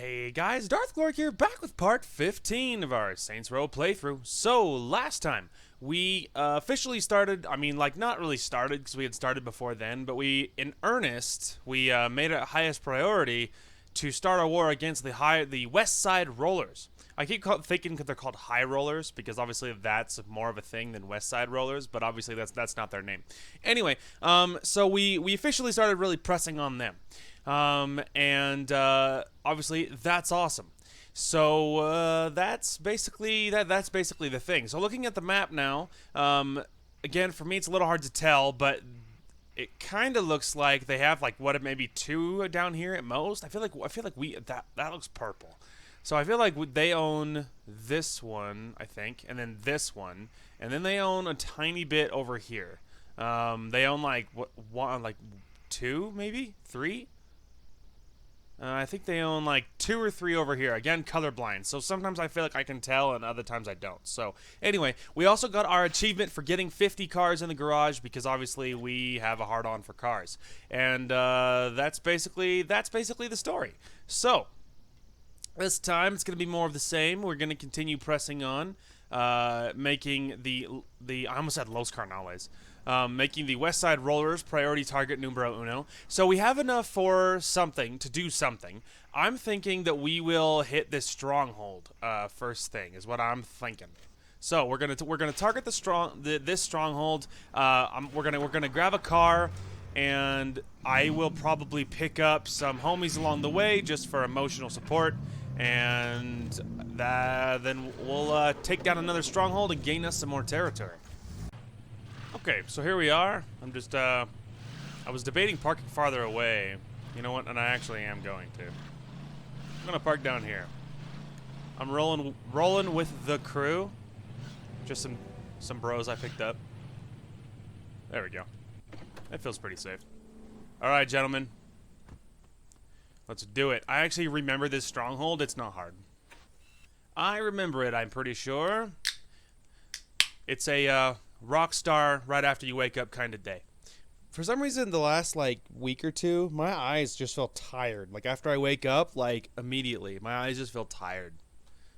Hey guys, Darth Glork here, back with part 15 of our Saints Row playthrough. So, last time, we officially started, not really started, because we had started before then, but in earnest, we made it highest priority to start a war against the West Side Rollers. I keep thinking that they're called High Rollers, because obviously that's more of a thing than West Side Rollers, but obviously that's not their name. Anyway, so we officially started really pressing on them. Obviously that's awesome. So that's basically the thing. So looking at the map now, again, for me it's a little hard to tell, but it kind of looks like they have maybe two down here at most. I feel like that looks purple. So I feel like they own this one, I think, and then this one, and then they own a tiny bit over here. They own two, maybe three. I think they own two or three over here. Again, colorblind. So sometimes I feel like I can tell and other times I don't. So anyway, we also got our achievement for getting 50 cars in the garage because obviously we have a hard-on for cars. And that's basically the story. So this time it's going to be more of the same. We're going to continue pressing on, making the I almost said Los Carnales. Making the West Side Rollers priority target numero uno. So we have enough for something, to do something. I'm thinking that we will hit this stronghold first thing, is what I'm thinking. So we're gonna target this stronghold. We're gonna grab a car, and I will probably pick up some homies along the way just for emotional support, and then we'll take down another stronghold and gain us some more territory. Okay, so here we are. I was debating parking farther away. You know what? And I actually am going to. I'm gonna park down here. I'm rolling with the crew. Just some bros I picked up. There we go. That feels pretty safe. All right, gentlemen. Let's do it. I actually remember this stronghold. It's not hard. I remember it, I'm pretty sure. It's a Rockstar right after you wake up kind of day. For some reason, the last week or two, my eyes just feel tired. After I wake up, immediately, my eyes just feel tired.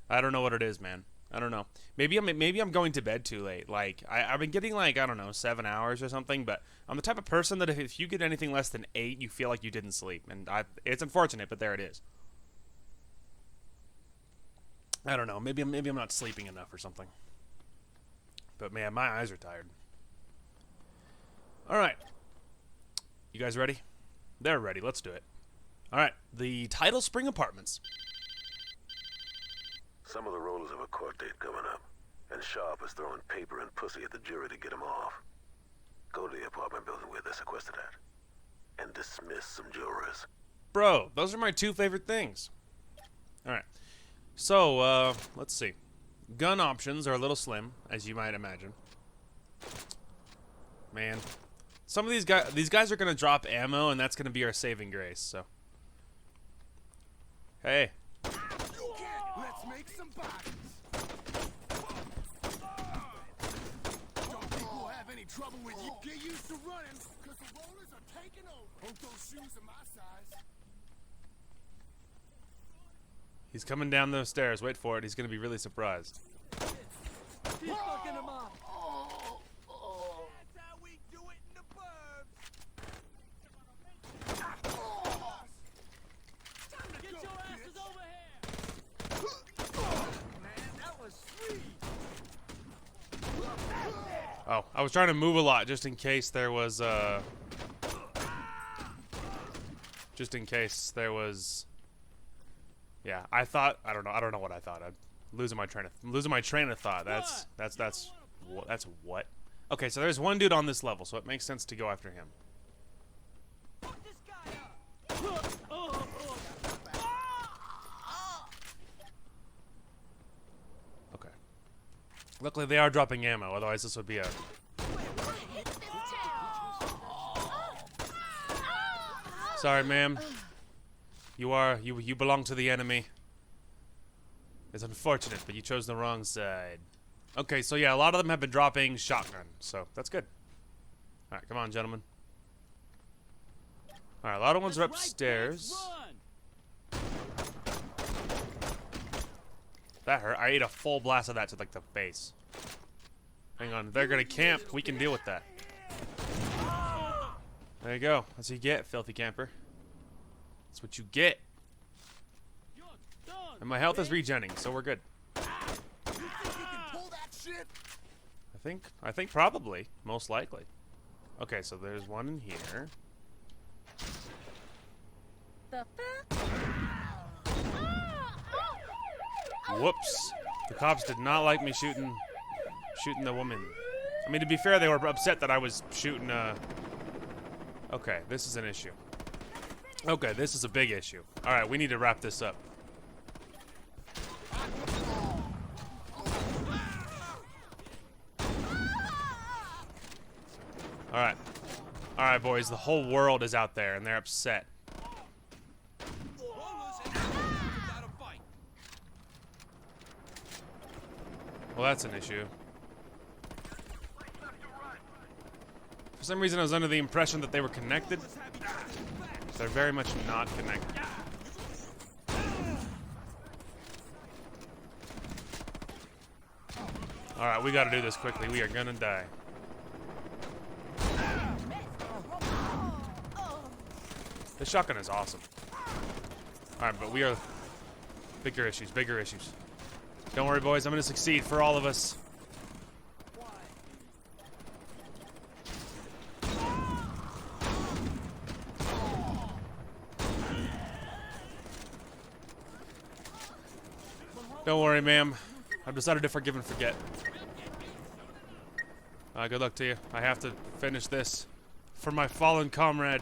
I don't know what it is, man. I don't know. Maybe I'm going to bed too late. I've been getting I don't know, 7 hours or something. But I'm the type of person that if you get anything less than 8, you feel like you didn't sleep. And it's unfortunate, but there it is. I don't know. Maybe I'm not sleeping enough or something. But man, my eyes are tired. Alright. You guys ready? They're ready. Let's do it. Alright. The Tidal Spring Apartments. Some of the rollers have a court date coming up, and Sharp is throwing paper and pussy at the jury to get them off. Go to the apartment building where they're sequestered at, and dismiss some jurors. Bro, those are my two favorite things. Alright. So, let's see. Gun options are a little slim, as you might imagine. Man, some of these guys are gonna drop ammo, and that's gonna be our saving grace. So, hey. Let's make some bodies. Don't think we'll have any trouble with you. Get used to running, cause the rollers are taking over. Hope those shoes are my size. He's coming down those stairs. Wait for it. He's going to be really surprised. He's fucking him up. That's how we do it in the burbs. Get your asses over here. Man, that was sweet. Oh, I was trying to move a lot just in case there was yeah, I don't know what I thought. I'm losing my train of thought. That's what? Okay, so there's one dude on this level, so it makes sense to go after him. Okay. Luckily they are dropping ammo, otherwise this would be a Sorry, ma'am. You belong to the enemy. It's unfortunate, but you chose the wrong side. Okay, so yeah, a lot of them have been dropping shotgun, so that's good. Alright, come on, gentlemen. Alright, a lot of ones are upstairs. That hurt. I ate a full blast of that to like the face. Hang on. They're gonna camp. We can deal with that. There you go. That's what you get, filthy camper. That's what you get. And my health is regenning, so we're good. You think you can pull that shit? I think probably. Most likely. Okay, so there's one in here. The fuck? Whoops. The cops did not like me shooting the woman. I mean, to be fair, they were upset that I was shooting, Okay, this is an issue. Okay, this is a big issue. Alright, we need to wrap this up. Alright. Alright, boys, the whole world is out there, and they're upset. Well, that's an issue. For some reason, I was under the impression that they were connected. They're very much not connected. Alright, we gotta do this quickly. We are gonna die. This shotgun is awesome. Alright, but we are... Bigger issues, bigger issues. Don't worry, boys. I'm gonna succeed for all of us. Don't worry, ma'am. I've decided to forgive and forget. Good luck to you. I have to finish this for my fallen comrade.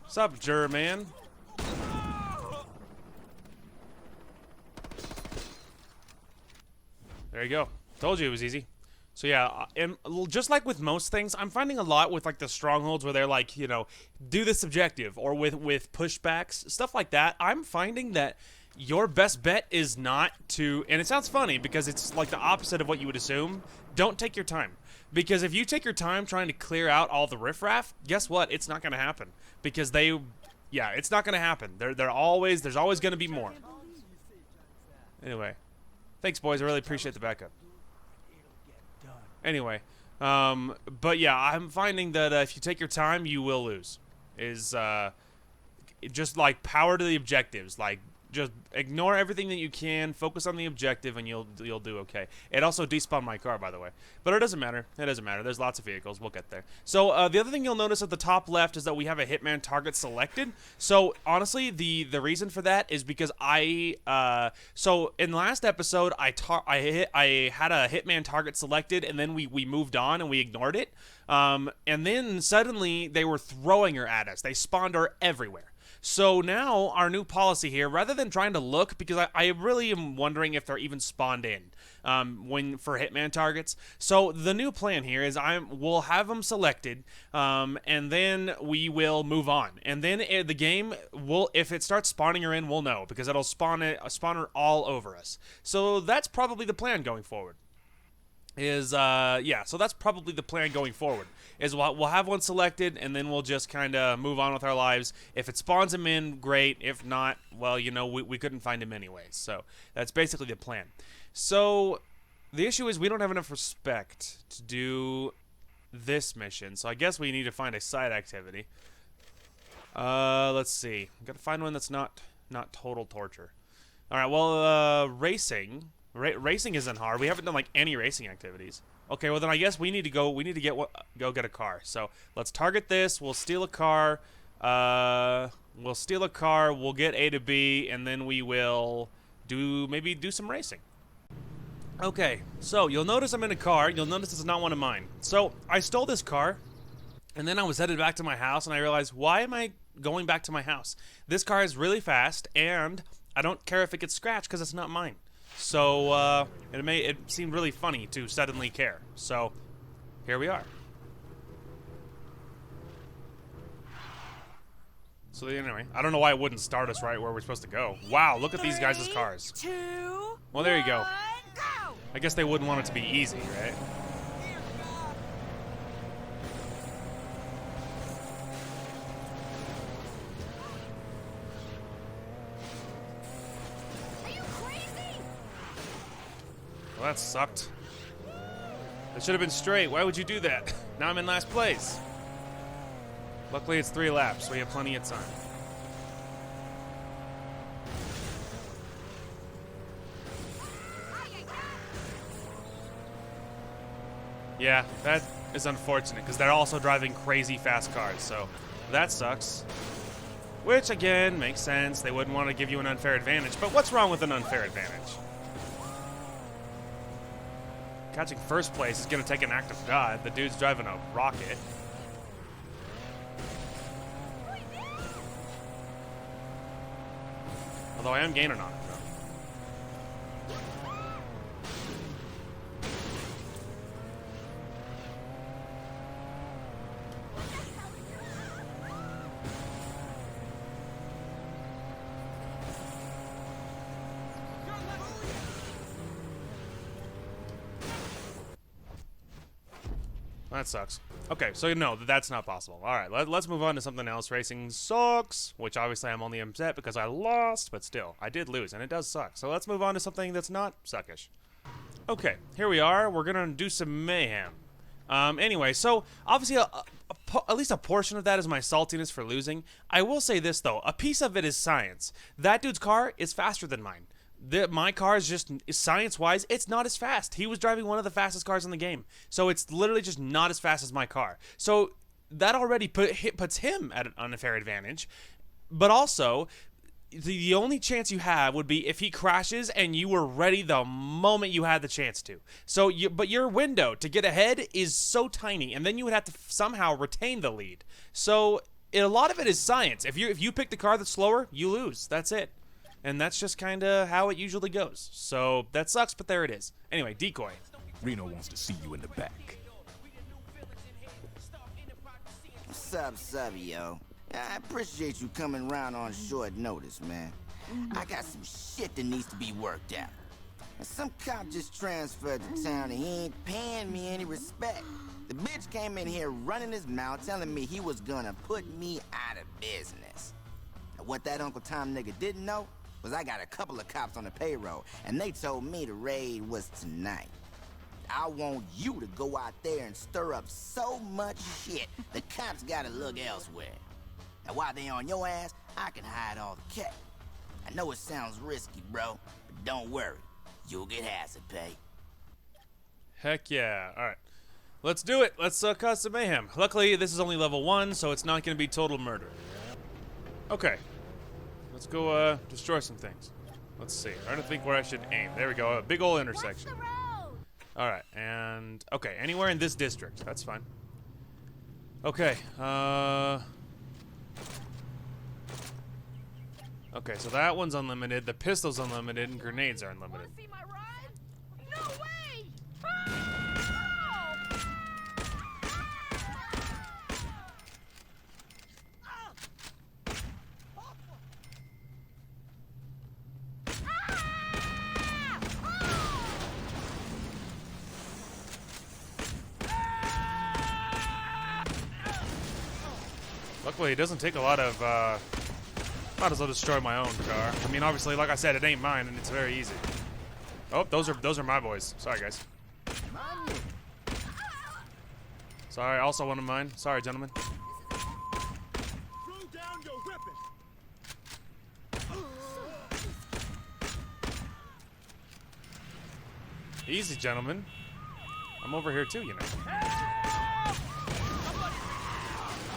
What's up, juror man? There you go. Told you it was easy. So yeah, and just like with most things, I'm finding a lot with like the strongholds where they're like, you know, do this objective, or with pushbacks, stuff like that. I'm finding that your best bet is not to, and it sounds funny because it's like the opposite of what you would assume. Don't take your time. Because if you take your time trying to clear out all the riffraff, guess what? It's not going to happen. Because yeah, it's not going to happen. There's always going to be more. Anyway, thanks, boys. I really appreciate the backup. Anyway, but yeah, I'm finding that if you take your time, you will lose. Just like power to the objectives. Like, just ignore everything that you can, focus on the objective, and you'll do okay. It also despawned my car, by the way. But it doesn't matter. It doesn't matter. There's lots of vehicles. We'll get there. So the other thing you'll notice at the top left is that we have a hitman target selected. So honestly, the reason for that is because so in last episode I had a hitman target selected, and then we moved on and we ignored it. And then suddenly they were throwing her at us. They spawned her everywhere. So now our new policy here, rather than trying to look, because I really am wondering if they're even spawned in for hitman targets. So the new plan here is we'll have them selected, and then we will move on. And then the game will, if it starts spawning her in, we'll know, because it'll spawn her all over us. So that's probably the plan going forward. So that's probably the plan going forward. Is we'll have one selected, and then we'll just kind of move on with our lives. If it spawns him in, great. If not, well, you know, we couldn't find him anyways. So that's basically the plan. So the issue is we don't have enough respect to do this mission. So I guess we need to find a side activity. Let's see. Got to find one that's not total torture. All right. Well, racing. Racing isn't hard. We haven't done like any racing activities. Okay, well then I guess we need to go get a car. So let's target this. We'll steal a car. We'll get A to B, and then we will maybe do some racing. Okay, so you'll notice I'm in a car. You'll notice it's not one of mine. So I stole this car, and then I was headed back to my house, and I realized, why am I going back to my house? This car is really fast, and I don't care if it gets scratched because it's not mine. So, it seemed really funny to suddenly care. So, here we are. So anyway, I don't know why it wouldn't start us right where we're supposed to go. Wow, look at these guys' cars. 2, Well, there you go. 1, go! I guess they wouldn't want it to be easy, right? Well, that sucked. That should have been straight. Why would you do that? Now I'm in last place. Luckily, it's 3 laps, so we have plenty of time. Yeah, that is unfortunate because they're also driving crazy fast cars, so that sucks. Which, again, makes sense. They wouldn't want to give you an unfair advantage, but what's wrong with an unfair advantage? Catching first place is going to take an act of God. The dude's driving a rocket. Although I am gaining on it, though. That sucks. Okay, so no, that's not possible. All right, let's move on to something else. Racing sucks, which obviously I'm only upset because I lost, but still, I did lose, and it does suck. So let's move on to something that's not suckish. Okay, here we are. We're going to do some mayhem. Anyway, so obviously at least a portion of that is my saltiness for losing. I will say this, though. A piece of it is science. That dude's car is faster than mine. My car is just, science-wise, it's not as fast. He was driving one of the fastest cars in the game. So it's literally just not as fast as my car. So that already puts him at an unfair advantage. But also, the only chance you have would be if he crashes and you were ready the moment you had the chance to. So, but your window to get ahead is so tiny, and then you would have to somehow retain the lead. So a lot of it is science. If you pick the car that's slower, you lose. That's it. And that's just kind of how it usually goes. So that sucks, but there it is. Anyway, decoy. Reno wants to see you in the back. What's up, yo? I appreciate you coming around on short notice, man. I got some shit that needs to be worked out. And some cop just transferred to town and he ain't paying me any respect. The bitch came in here running his mouth telling me he was gonna put me out of business. And what that Uncle Tom nigga didn't know was I got a couple of cops on the payroll, and they told me the raid was tonight. I want you to go out there and stir up so much shit, the cops gotta look elsewhere. And while they on your ass, I can hide all the cash. I know it sounds risky, bro, but don't worry. You'll get hazard pay. Heck yeah. All right. Let's do it. Let's cause some mayhem. Luckily, this is only level 1, so it's not going to be total murder. Okay. Let's go destroy some things. Let's see. I'm trying to think where I should aim. There we go. A big old intersection. All right. And, okay. Anywhere in this district. That's fine. Okay. Okay, so that one's unlimited. The pistol's unlimited, and grenades are unlimited. See my ride? No way! Luckily, it doesn't take a lot of, might as well destroy my own car. I mean, obviously, like I said, it ain't mine, and it's very easy. Oh, those are my boys. Sorry, guys. Sorry, also one of mine. Sorry, gentlemen. Throw down your weapon. Easy, gentlemen. I'm over here too, you know.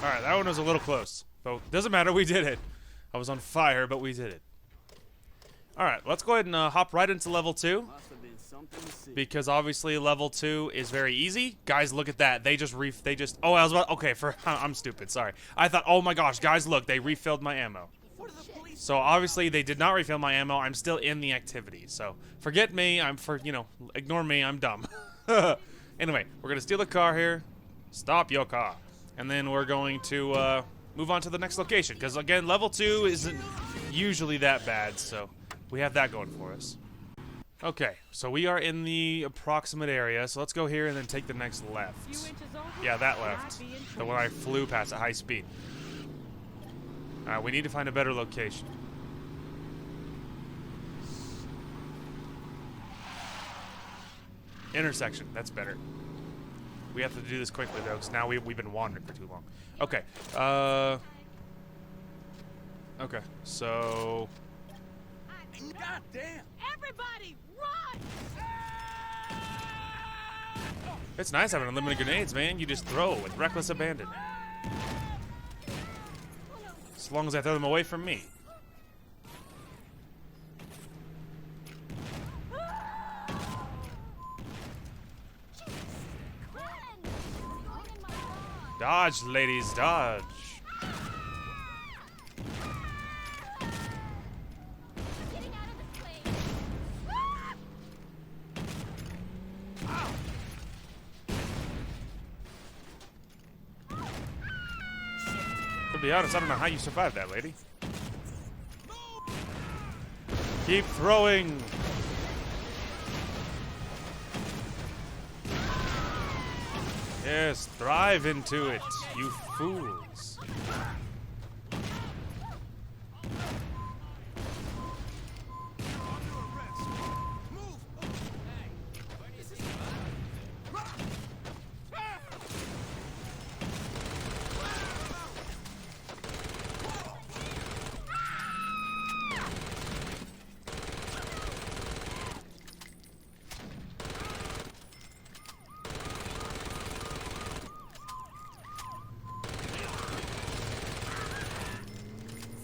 Alright, that one was a little close. But doesn't matter, we did it. I was on fire, but we did it. Alright, let's go ahead and hop right into level 2. Because obviously level 2 is very easy. Guys, look at that. Oh, I was about, okay, I'm stupid, sorry. I thought, oh my gosh, guys, look, they refilled my ammo. So obviously they did not refill my ammo. I'm still in the activity. So forget me. Ignore me. I'm dumb. Anyway, we're going to steal the car here. Stop your car. And then we're going to move on to the next location. Because again, level 2 isn't usually that bad. So we have that going for us. Okay, so we are in the approximate area. So let's go here and then take the next left. Yeah, that left. The one I flew past at high speed. We need to find a better location. Intersection. That's better. We have to do this quickly though, because now we've been wandering for too long. Okay. Okay. So. God damn! Everybody, run! It's nice having unlimited grenades, man. You just throw with reckless abandon. As long as I throw them away from me. Dodge, ladies, dodge. Getting out of the way. To be honest, I don't know how you survived that, lady. Keep throwing. Yes, thrive into it, you fools.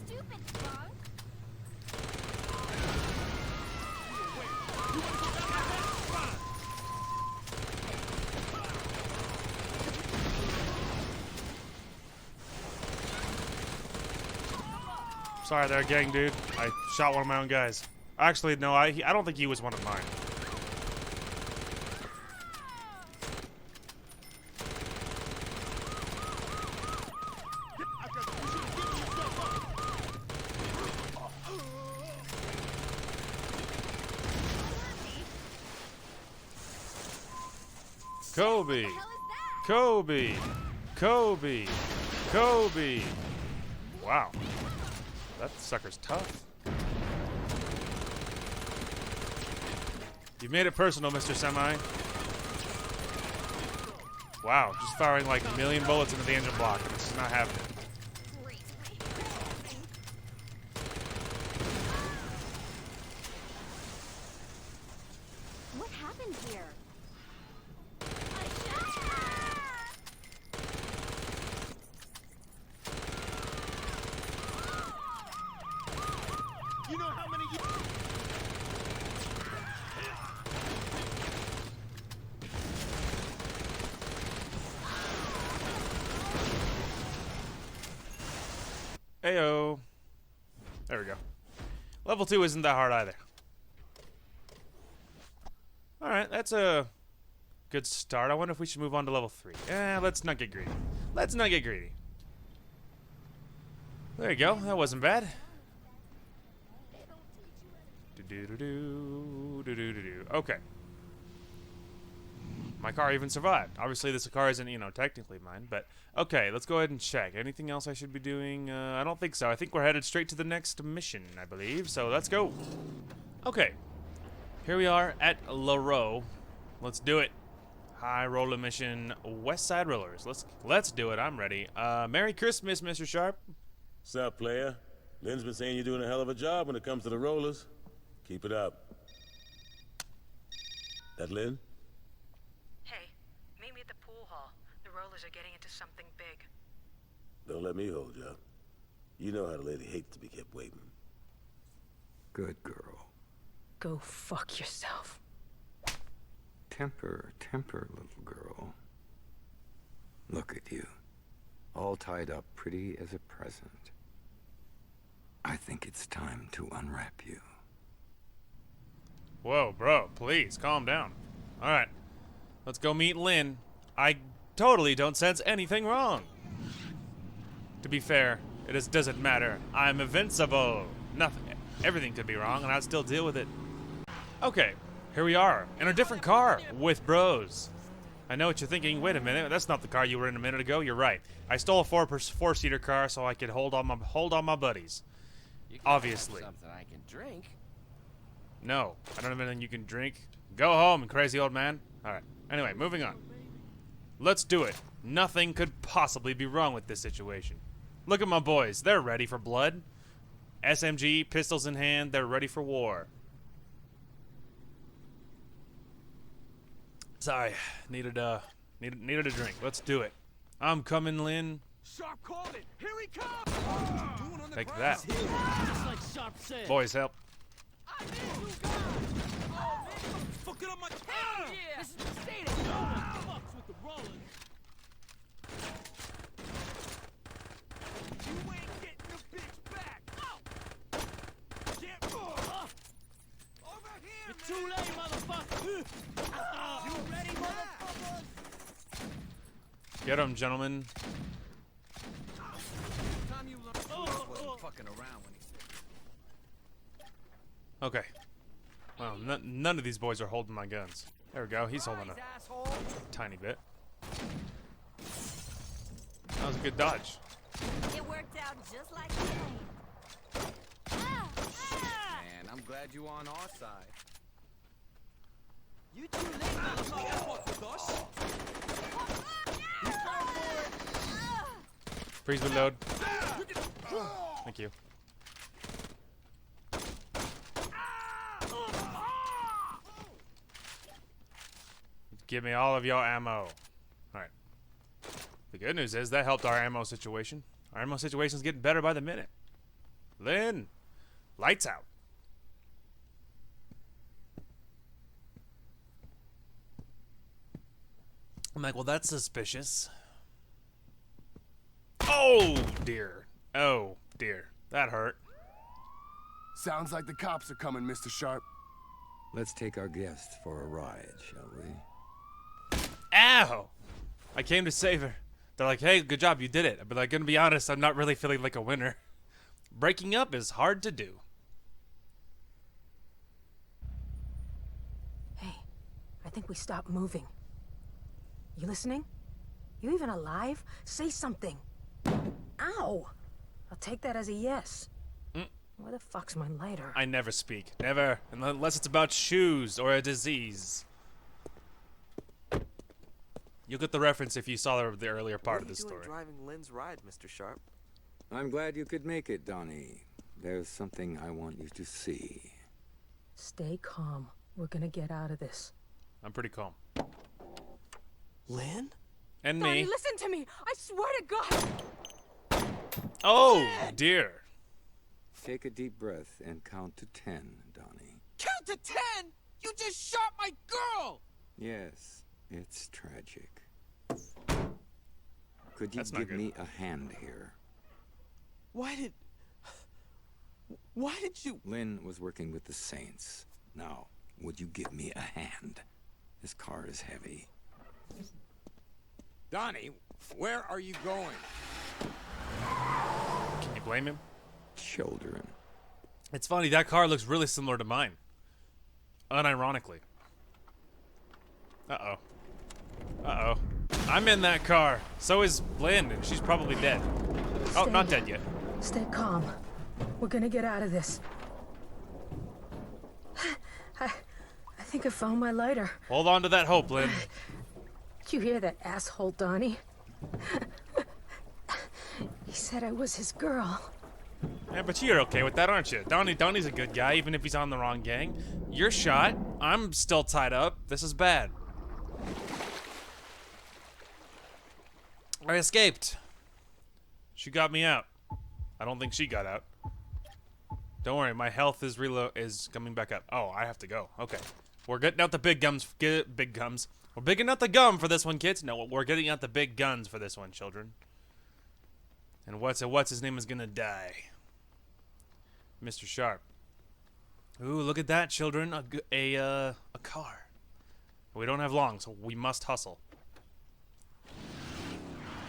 Stupid drunk. Sorry there, gang dude. I shot one of my own guys. Actually, no, I don't think he was one of mine. Kobe. What the hell is that? Kobe. Kobe. Kobe. Wow. That sucker's tough. You made it personal, Mr. Semi. Wow, just firing like a million bullets into the engine block, and it's just not happening. Great. What happened here? You know how many? Ayo. There we go. Level 2 isn't that hard either. Alright, that's a good start. I wonder if we should move on to level 3. Let's not get greedy. Let's not get greedy. There you go. That wasn't bad. Do-do-do-do. Okay. My car even survived. Obviously, this car isn't, you know, technically mine, but okay, let's go ahead and check. Anything else I should be doing? I don't think so. I think we're headed straight to the next mission, I believe, so let's go. Okay. Here we are at LaRoe. Let's do it. High roller mission, West Side Rollers. Let's do it. I'm ready. Merry Christmas, Mr. Sharp. Sup, player? Lynn's been saying you're doing a hell of a job when it comes to the rollers. Keep it up. That Lynn? Hey, meet me at the pool hall. The rollers are getting into something big. Don't let me hold you up. You know how the lady hates to be kept waiting. Good girl. Go fuck yourself. Temper, temper, little girl. Look at you. All tied up pretty as a present. I think it's time to unwrap you. Whoa, bro, please, calm down. Alright, let's go meet Lynn. I totally don't sense anything wrong. To be fair, doesn't matter. I'm invincible. Nothing, everything could be wrong and I'd still deal with it. Okay, here we are, in a different car, with bros. I know what you're thinking, wait a minute, that's not the car you were in a minute ago, you're right. I stole a four-seater car so I could hold on my buddies. Obviously. Something I can drink. No, I don't have anything you can drink. Go home, crazy old man. Alright. Anyway, moving on. Let's do it. Nothing could possibly be wrong with this situation. Look at my boys. They're ready for blood. SMG, pistols in hand, they're ready for war. Sorry, needed a drink. Let's do it. I'm coming, Lynn. Sharp called it. Here he comes. What you doing on the Take ground? that. Just like Sharp said. Boys, help. I need you guys. Oh man, fucking up my time. Yeah. This is the state of fucks with the rollers. You ain't getting the bitch back. Oh. Get over here, It's too late, motherfucker. You ready, motherfuckers? Get him, gentlemen. Time you learn. Bruce wasn't fucking around when he said. Okay. Well, none of these boys are holding my guns. There we go. He's holding a Asshole. tiny bit. That was a good dodge. It worked out just like planned. Man, I'm glad you on our side. You too late, motherfucker. Freeze reload. Thank you. Give me all of your ammo. Alright. The good news is that helped our ammo situation. Our ammo situation's getting better by the minute. Lynn, lights out. I'm like, well, that's suspicious. Oh, dear. Oh, dear. That hurt. Sounds like the cops are coming, Mr. Sharp. Let's take our guest for a ride, shall we? Ow! I came to save her. They're like, hey, good job, you did it. But I'm gonna be honest, I'm not really feeling like a winner. Breaking up is hard to do. Hey, I think we stopped moving. You listening? You even alive? Say something. Ow! I'll take that as a yes. Where the fuck's my lighter? I never speak. Never. Unless it's about shoes or a disease. You'll get the reference if you saw the earlier part of the story. Driving Lynn's ride, Mr. Sharp? I'm glad you could make it, Donnie. There's something I want you to see. Stay calm. We're gonna get out of this. I'm pretty calm. Lynn? And Donnie, me. listen to me! I swear to God! Oh, dear. Take a deep breath and count to 10, Donnie. Count to 10? You just shot my girl! Yes, it's tragic. Could you That's not give good. me a hand here? Why did you... Lynn was working with the Saints. Now, would you give me a hand? This car is heavy. Donnie, where are you going? Can you blame him? Children. It's funny, that car looks really similar to mine. Unironically. Uh-oh. Uh-oh. I'm in that car. So is Lynn, and she's probably dead. Oh, not dead yet. Stay calm. We're gonna get out of this. I think I found my lighter. Hold on to that hope, Lynn. Did you hear that asshole, Donnie? He said I was his girl. Yeah, but you're okay with that, aren't you? Donnie's a good guy, even if he's on the wrong gang. You're shot. I'm still tied up. This is bad. I escaped. She got me out. I don't think she got out. Don't worry, my health is coming back up. Oh, I have to go. Okay. We're getting out the big guns. Big guns. We're bigging out the gum for this one, kids. No, we're getting out the big guns for this one, children. And what's his name is gonna die? Mr. Sharp. Ooh, look at that, children. A car. We don't have long, so we must hustle.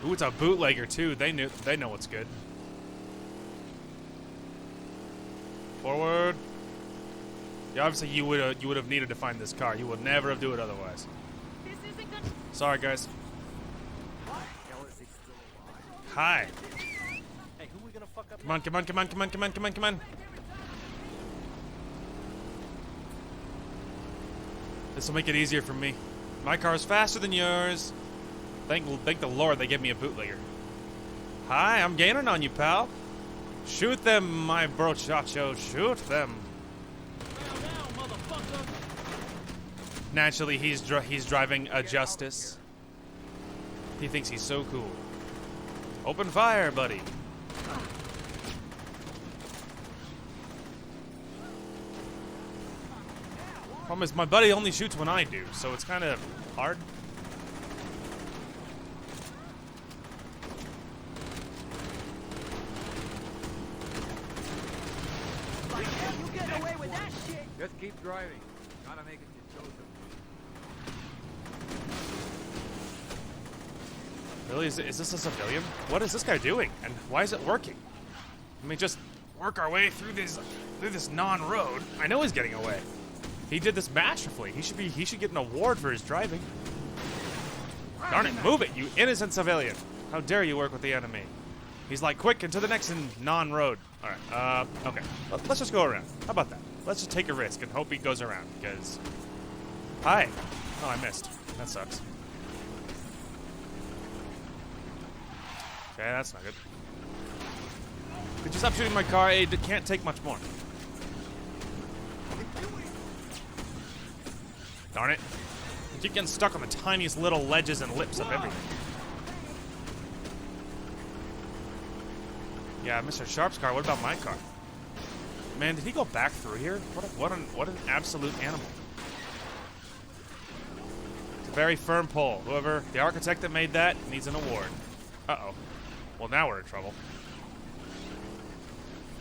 Ooh, it's a bootlegger too. They know what's good. Forward. Yeah, obviously you would have needed to find this car. You would never have do it otherwise. This isn't good. Sorry, guys. Hi. Hey, who we gonna fuck up? Come on, come on, come on, come on, come on, come on, come on. This will make it easier for me. My car's faster than yours. Thank the Lord they gave me a bootlegger. Hi, I'm gaining on you, pal. Shoot them, my brochacho. Shoot them. Naturally, he's driving a Justice. He thinks he's so cool. Open fire, buddy. Problem is, my buddy only shoots when I do, so it's kind of hard. You get away with that shit. Just keep driving. Gotta make it to Joseph. Really? Is this a civilian? What is this guy doing? And why is it working? Let me just work our way through this non-road. I know he's getting away. He did this masterfully. He should get an award for his driving. Darn it, move it, you innocent civilian. How dare you work with the enemy? He's like, quick, into the next non-road. Alright, okay. Let's just go around. How about that? Let's just take a risk and hope he goes around, because... Hi. Oh, I missed. That sucks. Okay, that's not good. Could you stop shooting my car? It can't take much more. Darn it. I keep getting stuck on the tiniest little ledges and lips of everything. Yeah, Mr. Sharp's car. What about my car? Man, did he go back through here? What an absolute animal. It's a very firm pull. Whoever, the architect that made that needs an award. Uh-oh. Well, now we're in trouble.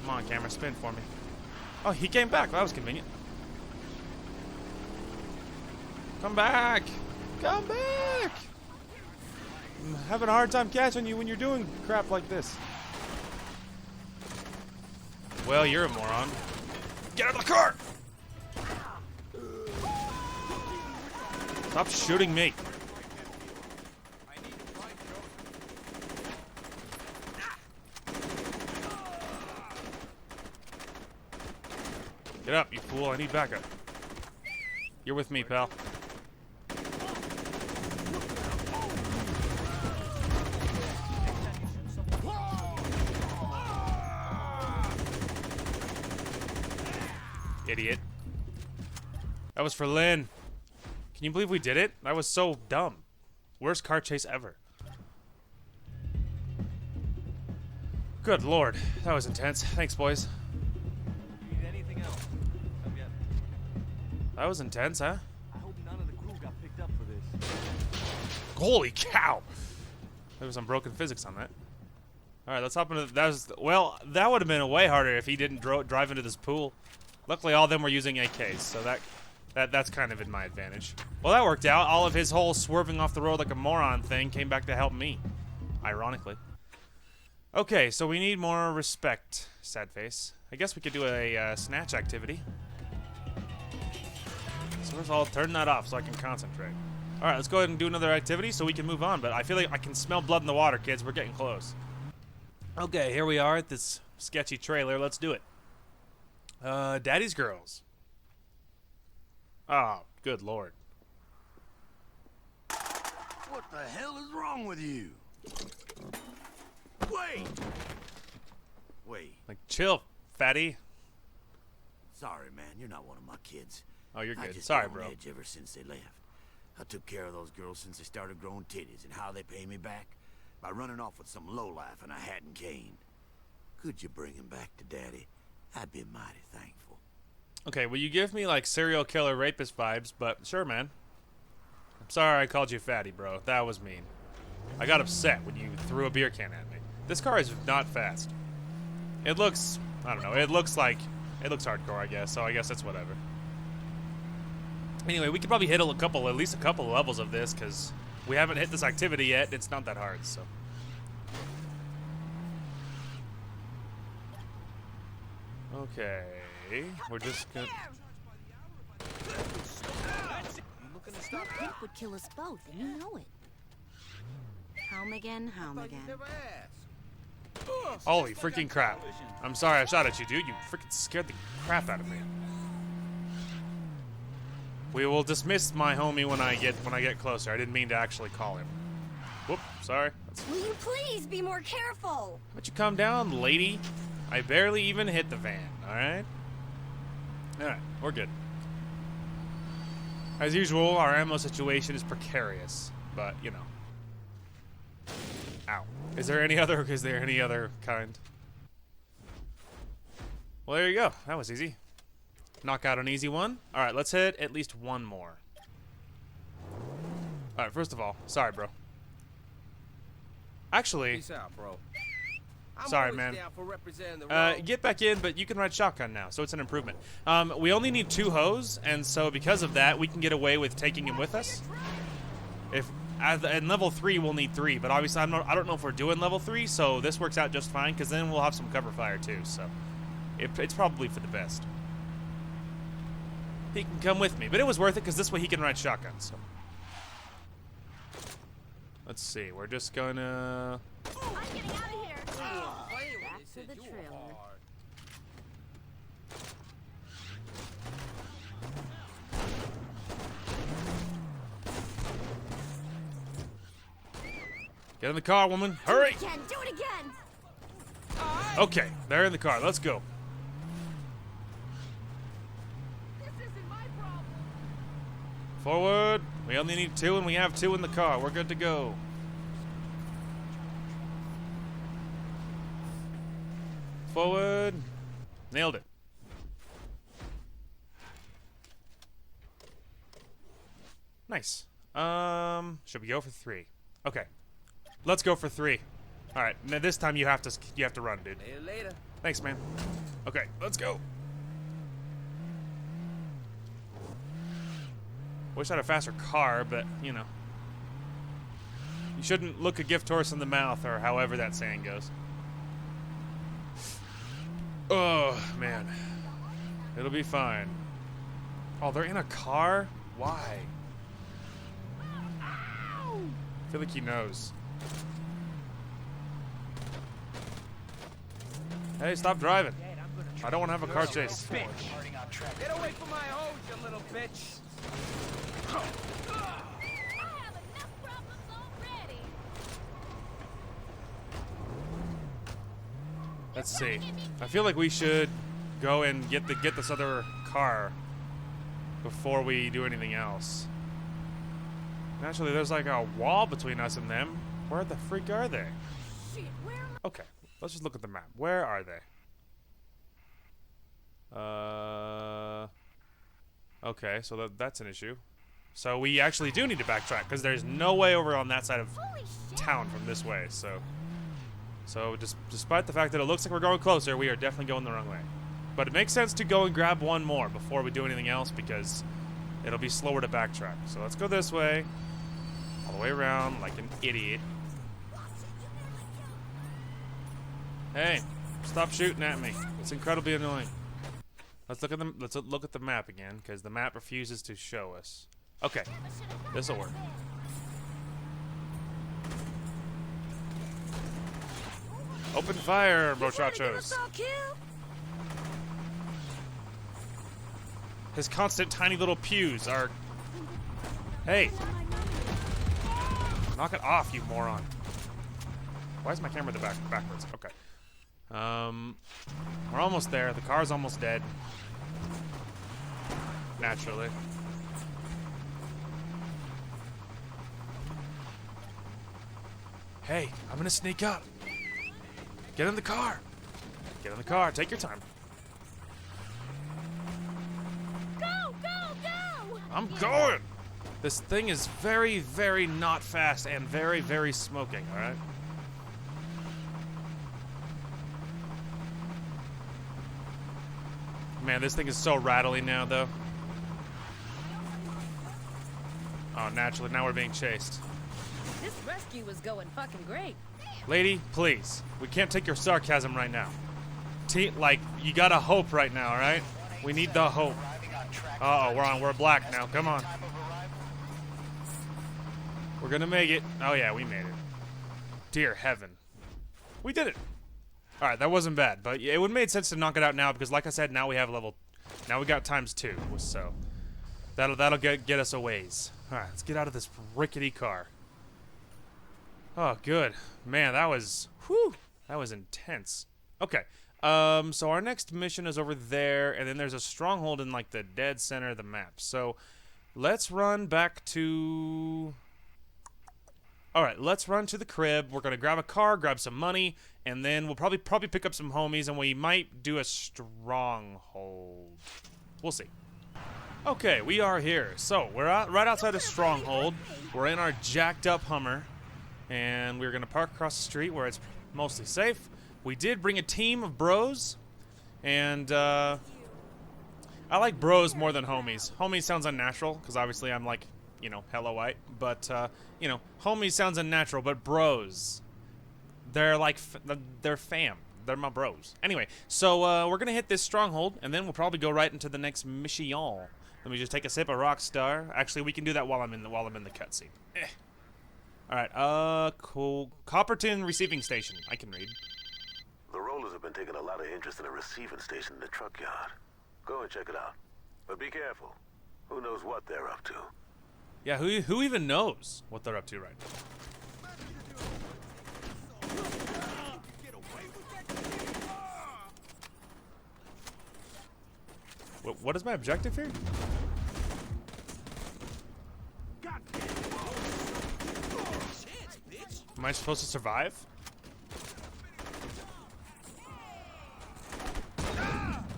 Come on, camera, spin for me. Oh, he came back. Well, that was convenient. Come back! Come back! I'm having a hard time catching you when you're doing crap like this. Well, you're a moron. Get out of the car! Stop shooting me. Get up, you fool. I need backup. You're with me, pal. Idiot. That was for Lynn. Can you believe we did it? That was so dumb. Worst car chase ever. Good lord. That was intense. Thanks, boys. Need anything else? That was intense, huh? I hope none of the crew got picked up for this. Holy cow! There was some broken physics on that. Alright, let's hop into... Well, that would have been way harder if he didn't drive into this pool. Luckily, all of them were using AKs, so that's kind of in my advantage. Well, that worked out. All of his whole swerving off the road like a moron thing came back to help me. Ironically. Okay, so we need more respect, sad face. I guess we could do a snatch activity. So first I'll turn that off so I can concentrate. Alright, let's go ahead and do another activity so we can move on, but I feel like I can smell blood in the water, kids. We're getting close. Okay, here we are at this sketchy trailer. Let's do it. Daddy's Girls. Oh, good lord. What the hell is wrong with you? Wait! Wait. Like, chill, fatty. Sorry, man. You're not one of my kids. Oh, you're I good. just Sorry, been on bro. edge ever since they left. I took care of those girls since they started growing titties, and how they pay me back? By running off with some lowlife and I hadn't caned. Could you bring him back to Daddy? I'd be mighty thankful. Okay, well, you give me, like, serial killer rapist vibes, but sure, man. I'm sorry I called you fatty, bro. That was mean. I got upset when you threw a beer can at me. This car is not fast. It looks, I don't know, it looks hardcore, I guess, so I guess it's whatever. Anyway, we could probably hit at least a couple levels of this, because we haven't hit this activity yet. It's not that hard, so. Okay, we're just gonna... Pink would kill us both, and you know it. Home again, home again. Holy freaking crap. I'm sorry I shot at you, dude. You freaking scared the crap out of me. We will dismiss my homie when I get closer. I didn't mean to actually call him. Whoop, sorry. Will you please be more careful? Why don't you calm down, lady? I barely even hit the van, alright? Alright, we're good. As usual, our ammo situation is precarious, but, you know. Ow. Is there any other kind? Well, there you go. That was easy. Knock out an easy one. Alright, let's hit at least one more. Alright, first of all, sorry, bro. Actually, Peace out, bro. sorry, man. Get back in, but you can ride shotgun now, so it's an improvement. We only need 2 hoes, and so because of that, we can get away with taking him with us. In level 3, we'll need 3, but obviously I don't know if we're doing level 3, so this works out just fine, because then we'll have some cover fire too, so it's probably for the best. He can come with me, but it was worth it, because this way he can ride shotgun, so. Let's see, we're just gonna... I'm getting out of here. Back to the trailer. Get in the car, woman. Hurry! Do it again. Okay, they're in the car. Let's go. This isn't my problem. Forward. We only need 2, and we have 2 in the car. We're good to go. Forward. Nailed it. Nice. Should we go for 3? Okay. Let's go for 3. All right. Now this time you have to run, dude. Later. Thanks, man. Okay, let's go. Wish I had a faster car, but you know. You shouldn't look a gift horse in the mouth, or however that saying goes. Oh, man. It'll be fine. Oh, they're in a car? Why? I feel like he knows. Hey, stop driving. I don't want to have a car chase. Get away from my hose, you little bitch. Let's see. I feel like we should go and get this other car before we do anything else. Naturally, there's like a wall between us and them. Where the freak are they? Okay, let's just look at the map. Where are they? Okay, so that's an issue. So we actually do need to backtrack because there's no way over on that side of town from this way. So despite the fact that it looks like we're going closer, we are definitely going the wrong way. But it makes sense to go and grab one more before we do anything else because it'll be slower to backtrack. So let's go this way, all the way around like an idiot. Hey, stop shooting at me. It's incredibly annoying. Let's look at the map again because the map refuses to show us. Okay, this'll work. Open fire, muchachos. His constant tiny little pews are... Hey! Knock it off, you moron. Why is my camera backwards? Okay. We're almost there. The car's almost dead. Naturally. Hey, I'm gonna sneak up. Get in the car. Get in the car. Take your time. Go, go, go! I'm going. This thing is very, very not fast and very, very smoking, all right? Man, this thing is so rattly now, though. Oh, naturally, now we're being chased. This rescue was going fucking great. Lady, please. We can't take your sarcasm right now. Like, you gotta hope right now, all right? We need the hope. Uh-oh, we're black now. Come on. We're gonna make it. Oh, yeah, we made it. Dear heaven. We did it. All right, that wasn't bad, but it would have made sense to knock it out now because, like I said, now we have now we got ×2, so. That'll get us a ways. All right, let's get out of this rickety car. Oh, good. Man, that was intense. Okay. So our next mission is over there, and then there's a stronghold in like the dead center of the map. So let's run back to... Alright, let's run to the crib. We're gonna grab a car, grab some money, and then we'll probably pick up some homies, and we might do a stronghold. We'll see. Okay, we are here. So we're right outside a stronghold. We're in our jacked up Hummer, and we're gonna park across the street where it's mostly safe. We did bring a team of bros, and I like bros more than homies. Homies sounds unnatural, because obviously I'm like, you know, hella white. But, you know, homies sounds unnatural, but bros, they're like, they're fam. They're my bros. Anyway, so we're going to hit this stronghold, and then we'll probably go right into the next mission. Let me just take a sip of Rockstar. Actually, we can do that while I'm in the cutscene. Alright, cool. Copperton Receiving Station. I can read. The Rollers have been taking a lot of interest in a receiving station in the truck yard. Go and check it out. But be careful. Who knows what they're up to? Yeah, who even knows what they're up to right now? What is my objective here? Am I supposed to survive?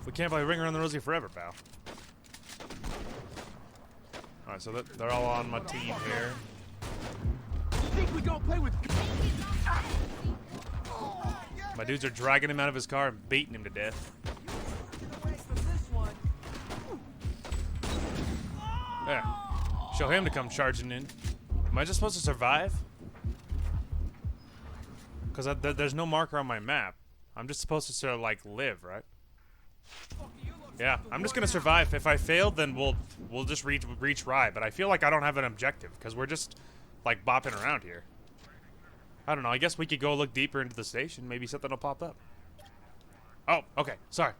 We can't play Ring Around the Rosie forever, pal. Alright, so they're all on my team here. Think we gonna play with... My dudes are dragging him out of his car and beating him to death. Yeah. Show him to come charging in. Am I just supposed to survive? Because there's no marker on my map. I'm just supposed to sort of like live, right? Yeah, I'm just gonna survive. If I fail, then we'll just reach Rye. But I feel like I don't have an objective because we're just like bopping around here. I don't know. I guess we could go look deeper into the station. Maybe something will pop up. Oh, okay. Sorry.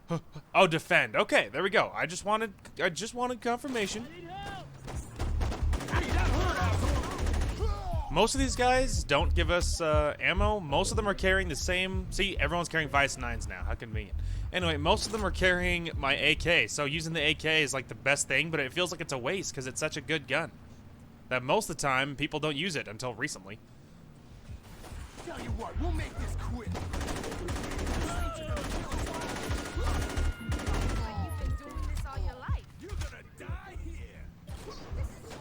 Oh, defend. Okay, there we go. I just wanted confirmation. Most of these guys don't give us ammo. Most of them are carrying the same... See, everyone's carrying Vice 9s now. How convenient. Anyway, most of them are carrying my AK. So using the AK is like the best thing, but it feels like it's a waste because it's such a good gun. That most of the time, people don't use it until recently. Tell you what, we'll make this quick. You're gonna die here.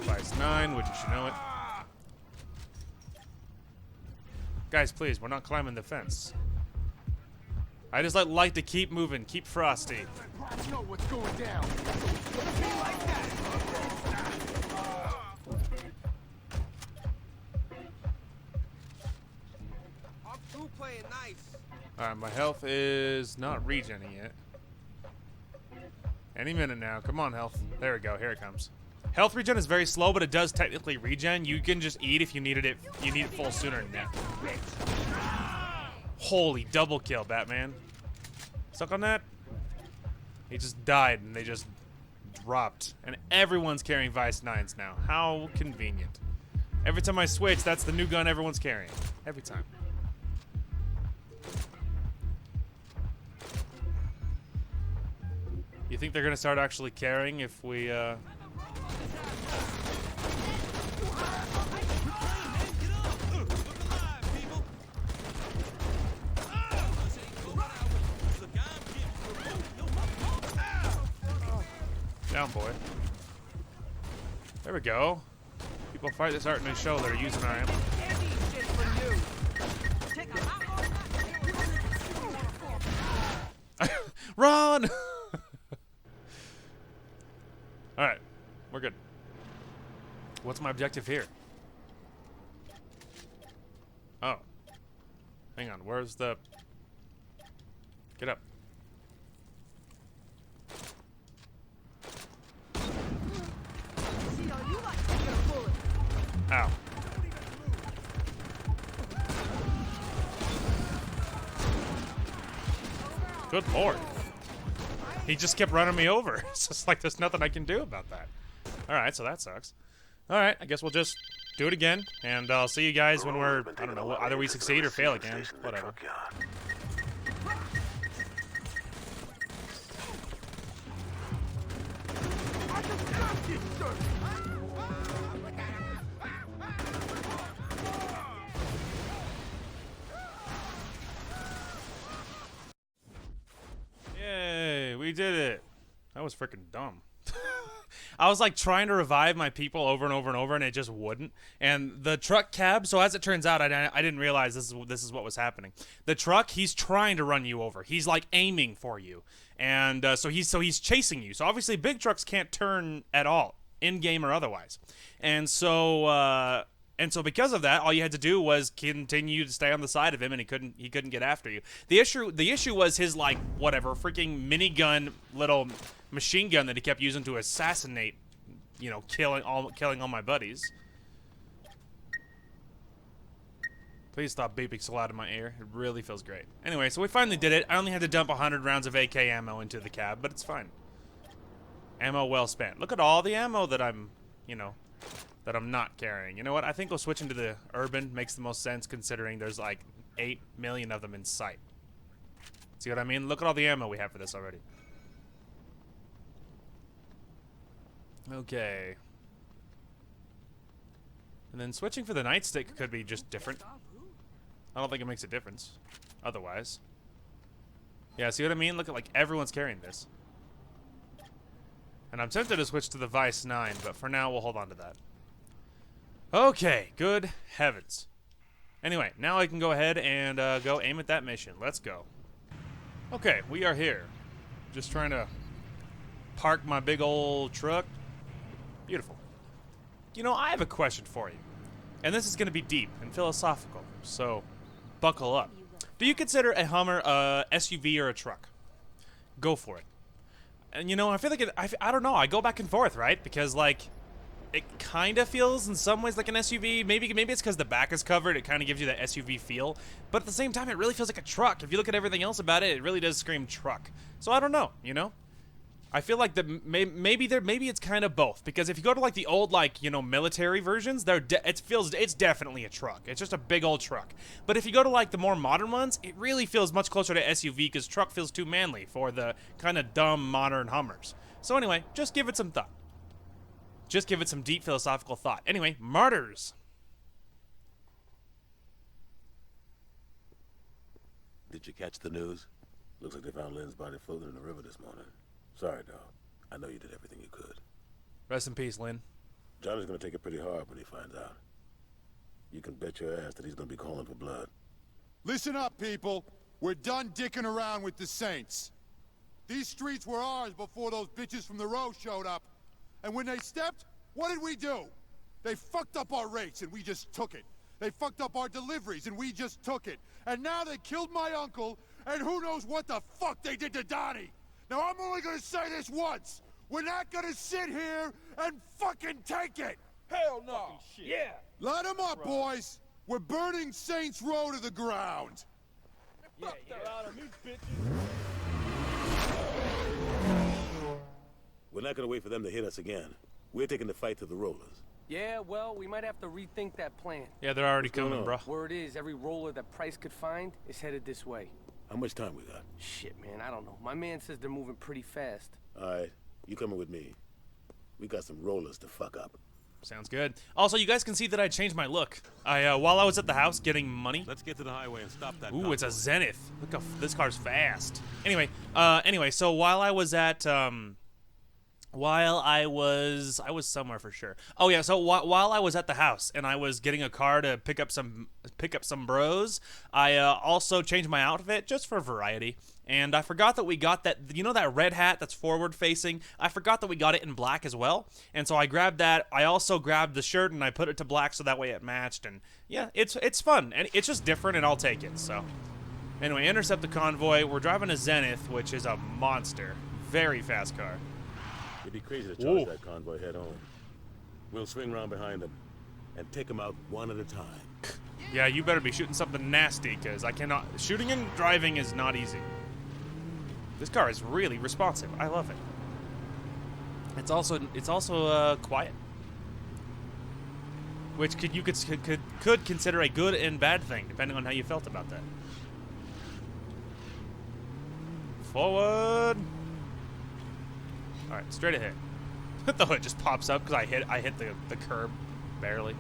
Vice 9, wouldn't you know it? Guys, please, we're not climbing the fence. I just like to keep moving, keep frosty. You know what's going down. Like that. I'm through playing nice. Alright, my health is not regenning yet. Any minute now. Come on, health. There we go. Here it comes. Health regen is very slow, but it does technically regen. You can just eat if you needed it. You need it full sooner than that. Holy double kill, Batman. Stuck on that? He just died and they just dropped. And everyone's carrying Vice 9s now. How convenient. Every time I switch, that's the new gun everyone's carrying. Every time. You think they're gonna start actually carrying if we, Down, boy. There we go. People fight this starting to show they're using our ammo. Run! Alright, we're good. What's my objective here? Oh. Hang on, where's the... Get up. Ow. Good lord. He just kept running me over. It's just like there's nothing I can do about that. Alright, so that sucks. Alright, I guess we'll just do it again, and I'll see you guys when we're, I don't know, either we succeed or fail again. Whatever. Yay, we did it. That was freaking dumb. I was like trying to revive my people over and over and over, and it just wouldn't. And the truck cab. So as it turns out, I didn't realize this is what was happening. The truck, he's trying to run you over. He's like aiming for you, and so he's chasing you. So obviously, big trucks can't turn at all, in game or otherwise. And so because of that, all you had to do was continue to stay on the side of him, and he couldn't get after you. The issue was his like whatever freaking minigun little machine gun that he kept using to assassinate, you know, killing all my buddies. Please stop beeping so loud in my ear. It really feels great. Anyway, so we finally did it. I only had to dump 100 rounds of AK ammo into the cab, but it's fine. Ammo well spent. Look at all the ammo that I'm, you know, that I'm not carrying. You know what? I think we'll switch into the urban. Makes the most sense considering there's like 8 million of them in sight. See what I mean? Look at all the ammo we have for this already. Okay. And then switching for the nightstick could be just different. I don't think it makes a difference otherwise. Yeah, see what I mean? Look at like everyone's carrying this. And I'm tempted to switch to the Vice 9, but for now we'll hold on to that. Okay, good heavens. Anyway, now I can go ahead and go aim at that mission. Let's go. Okay, we are here. Just trying to park my big old truck. Beautiful. You know, I have a question for you. And this is going to be deep and philosophical, so buckle up. Do you consider a Hummer a SUV or a truck? Go for it. And you know, I feel like I don't know. I go back and forth, right? Because like, it kind of feels in some ways like an SUV. Maybe it's because the back is covered. It kind of gives you that SUV feel. But at the same time, it really feels like a truck. If you look at everything else about it, it really does scream truck. So I don't know. You know, I feel like maybe it's kind of both. Because if you go to like the old like military versions, it's definitely a truck. It's just a big old truck. But if you go to like the more modern ones, it really feels much closer to SUV because truck feels too manly for the kind of dumb modern Hummers. So anyway, just give it some thought. Just give it some deep philosophical thought. Anyway, martyrs. Did you catch the news? Looks like they found Lynn's body floating in the river this morning. Sorry, dog. I know you did everything you could. Rest in peace, Lynn. Johnny's gonna take it pretty hard when he finds out. You can bet your ass that he's gonna be calling for blood. Listen up, people. We're done dicking around with the Saints. These streets were ours before those bitches from the row showed up. And when they stepped, what did we do? They fucked up our rates and we just took it. They fucked up our deliveries and we just took it. And now they killed my uncle, and who knows what the fuck they did to Donnie. Now I'm only gonna say this once. We're not gonna sit here and fucking take it. Hell no. Yeah. Light 'em up, boys. We're burning Saints Row to the ground. Yeah. Out of me, bitches. We're not gonna wait for them to hit us again. We're taking the fight to the rollers. Yeah, well, we might have to rethink that plan. Yeah, they're already coming, bro. Word is, every roller that Price could find is headed this way. How much time we got? Shit, man, I don't know. My man says they're moving pretty fast. All right, you coming with me. We got some rollers to fuck up. Sounds good. Also, you guys can see that I changed my look. While I was at the house getting money. Let's get to the highway and stop that. Ooh, it's a Zenith. Look how this car's fast. Anyway, so while I was at I was somewhere for sure. Oh yeah, so while I was at the house and I was getting a car to pick up some bros, I also changed my outfit just for variety. And I forgot that we got that, that red hat that's forward facing. I forgot that we got it in black as well. And so I grabbed that. I also grabbed the shirt and I put it to black so that way it matched. And yeah, it's fun and it's just different and I'll take it. So anyway, intercept the convoy. We're driving a Zenith, which is a monster, very fast car. It'd be crazy to charge that convoy head on. We'll swing around behind them and take them out one at a time. Yeah, you better be shooting something nasty, because I cannot... Shooting and driving is not easy. This car is really responsive. I love it. It's also quiet, which you could consider a good and bad thing, depending on how you felt about that. Forward. All right, straight ahead. The hood just pops up because I hit the curb, barely.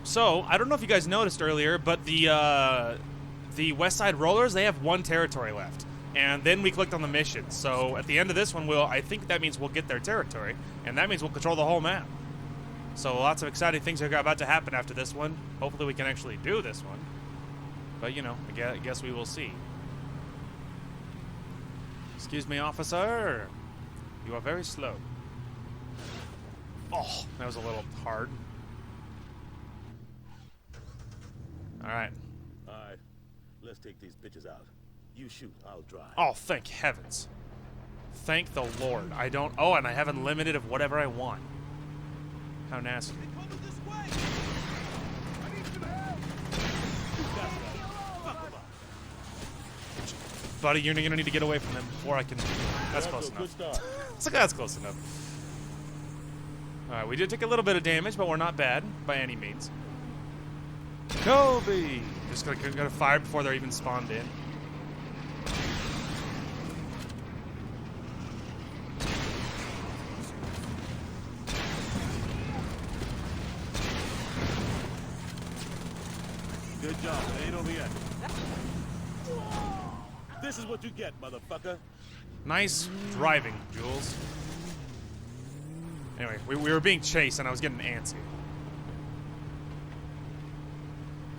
So I don't know if you guys noticed earlier, but the West Side Rollers, they have one territory left. And then we clicked on the mission. So at the end of this one, I think that means we'll get their territory. And that means we'll control the whole map. So lots of exciting things are about to happen after this one. Hopefully we can actually do this one. But, you know, I guess we will see. Excuse me, officer. You are very slow. Oh, that was a little hard. Alright. Alright. Let's take these bitches out. You shoot, I'll drive. Oh, thank heavens. Thank the Lord. I don't... Oh, and I have unlimited of whatever I want. How nasty. Buddy, you're gonna need to get away from them before I can... That's close enough. That's close enough. Alright, we did take a little bit of damage, but we're not bad by any means. Kobe! Just gotta fire before they're even spawned in. Good job. It ain't over yet. This is what you get, motherfucker. Nice driving, Jules. Anyway, we were being chased and I was getting antsy.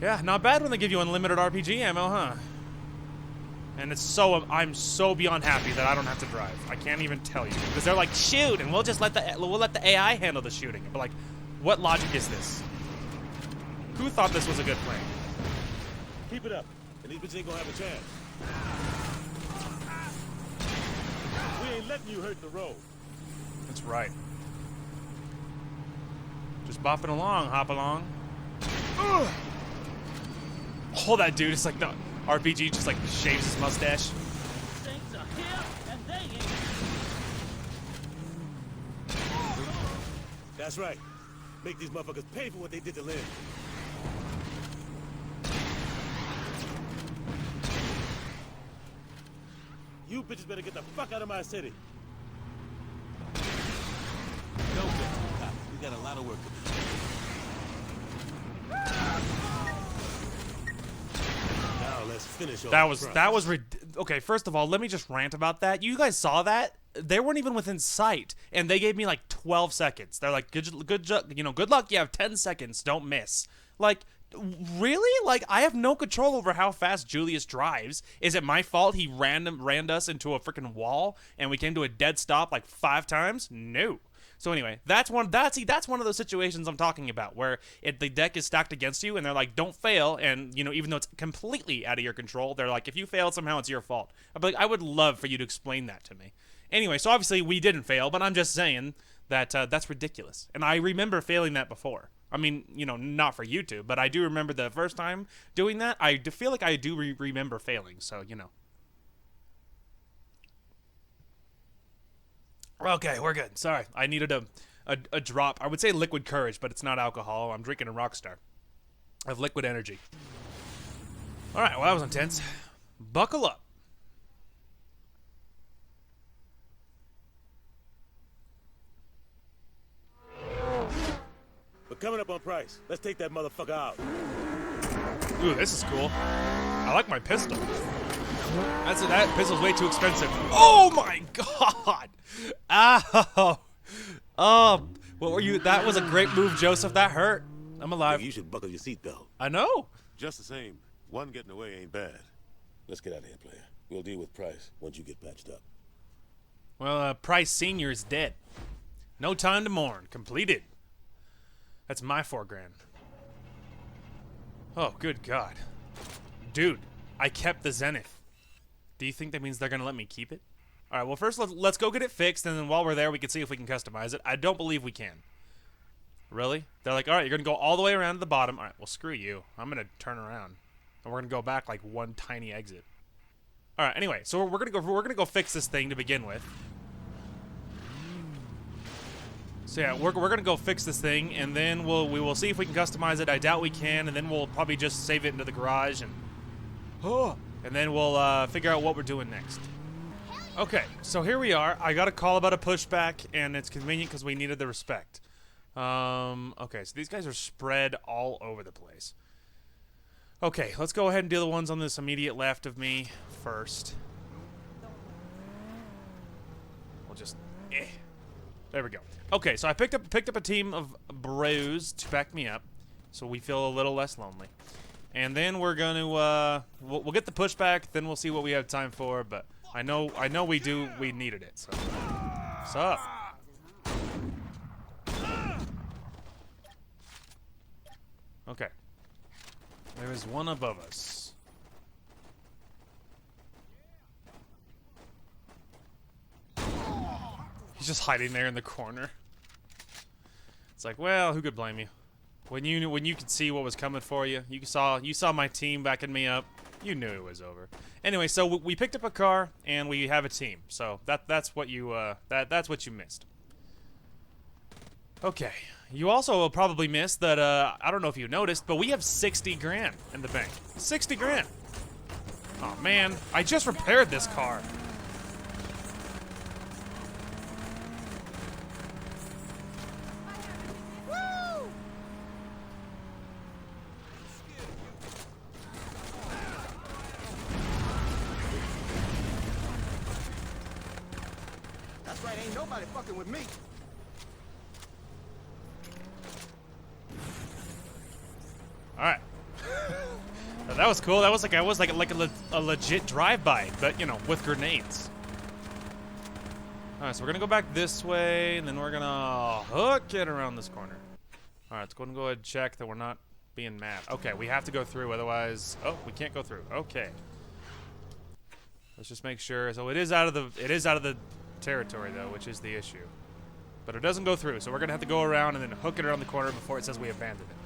Yeah, not bad when they give you unlimited RPG ammo, huh? And I'm so beyond happy that I don't have to drive. I can't even tell you because they're like, shoot, and we'll let the AI handle the shooting. But like, what logic is this? Who thought this was a good plan? Keep it up, and these bitches ain't gonna have a chance. We ain't letting you hurt the road. That's right. Just bopping along, hop along. Ugh. Oh, that dude, it's like the RPG just like shaves his mustache. Things are here, and they ain't. That's right. Make these motherfuckers pay for what they did to Lynn. You bitches better get the fuck out of my city. Don't get too cocky. We got a lot of work to do. Now let's finish off. That was okay. First of all, let me just rant about that. You guys saw that? They weren't even within sight, and they gave me like 12 seconds. They're like, good luck. You have 10 seconds. Don't miss. Like, really? Like, I have no control over how fast Julius drives. Is it my fault he ran us into a freaking wall and we came to a dead stop like 5 times? No. So anyway, that's one of those situations I'm talking about where the deck is stacked against you and they're like, don't fail, and even though it's completely out of your control, they're like, if you failed somehow, it's your fault. I'd be like, I would love for you to explain that to me. Anyway, so obviously we didn't fail, but I'm just saying that that's ridiculous, and I remember failing that before. I mean, not for YouTube, but I do remember the first time doing that. I feel like I do remember failing, so Okay, we're good. Sorry, I needed a drop. I would say liquid courage, but it's not alcohol. I'm drinking a Rockstar of liquid energy. All right, well, that was intense. Buckle up. We're coming up on price. Let's take that motherfucker out. Ooh, this is cool. I like my pistol. That pistol's way too expensive. Oh my god! Ow! Oh, what were you? That was a great move, Joseph. That hurt. I'm alive. You should buckle your seatbelt. I know. Just the same, one getting away ain't bad. Let's get out of here, player. We'll deal with Price once you get patched up. Well, Price Senior is dead. No time to mourn. Completed. That's my $4 grand. Oh, good God. Dude, I kept the Zenith. Do you think that means they're going to let me keep it? All right, well, first let's go get it fixed, and then while we're there, we can see if we can customize it. I don't believe we can. Really? They're like, all right, you're going to go all the way around to the bottom. All right, well, screw you. I'm going to turn around, and we're going to go back like one tiny exit. All right. Anyway, so we're gonna go fix this thing to begin with. So yeah, we're gonna go fix this thing, and then we will see if we can customize it. I doubt we can, and then we'll probably just save it into the garage, and then we'll figure out what we're doing next. Okay, so here we are. I got a call about a pushback, and it's convenient because we needed the respect. Okay, so these guys are spread all over the place. Okay, let's go ahead and do the ones on this immediate left of me first. We'll just, There we go. Okay, so I picked up a team of bros to back me up, so we feel a little less lonely. And then we're gonna we'll get the pushback. Then we'll see what we have time for. But I know we needed it. So what's up? Okay. There is one above us. He's just hiding there in the corner. It's like, well, who could blame you? When you could see what was coming for you, you saw my team backing me up. You knew it was over. Anyway, so we picked up a car and we have a team. So that's what you missed. Okay. You also probably missed that, I don't know if you noticed, but we have 60 grand in the bank. 60 grand. Oh, man. I just repaired this car. That's right, ain't nobody fucking with me. All right. That was cool. That was like a legit drive-by, but you know, with grenades. All right, so we're gonna go back this way, and then we're gonna hook it around this corner. All right, let's go ahead and check that we're not being mad. Okay, we have to go through, otherwise, oh, we can't go through. Okay. Let's just make sure. So it is out of the territory though, which is the issue. But it doesn't go through, so we're gonna have to go around and then hook it around the corner before it says we abandoned it.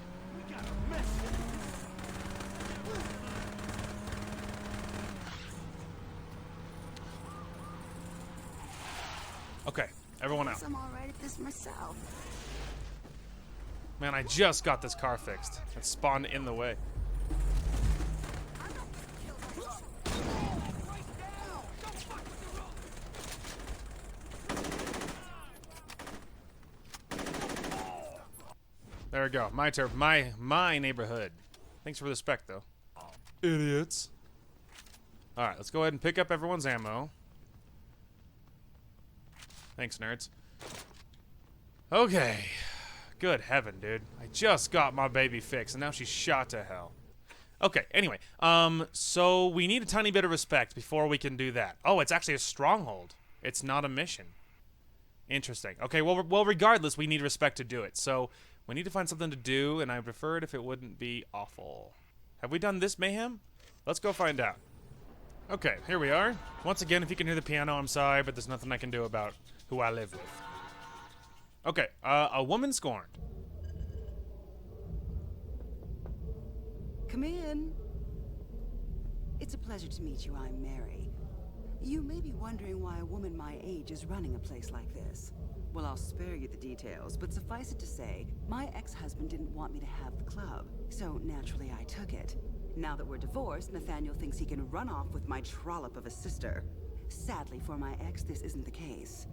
Okay, everyone out. I'm all right at this myself. Man, I just got this car fixed. It spawned in the way. There we go. My turf. My neighborhood. Thanks for the respect, though. Idiots. All right, let's go ahead and pick up everyone's ammo. Thanks, nerds. Okay. Good heaven, dude. I just got my baby fixed, and now she's shot to hell. Okay, anyway. So we need a tiny bit of respect before we can do that. Oh, it's actually a stronghold. It's not a mission. Interesting. Okay, well, regardless, we need respect to do it. So we need to find something to do, and I prefer it if it wouldn't be awful. Have we done this mayhem? Let's go find out. Okay, here we are. Once again, if you can hear the piano, I'm sorry, but there's nothing I can do about who I live with. Okay, a woman scorned. Come in. It's a pleasure to meet you. I'm Mary. You may be wondering why a woman my age is running a place like this. Well, I'll spare you the details, but suffice it to say, my ex-husband didn't want me to have the club, so naturally I took it. Now that we're divorced, Nathaniel thinks he can run off with my trollop of a sister. Sadly for my ex, this isn't the case.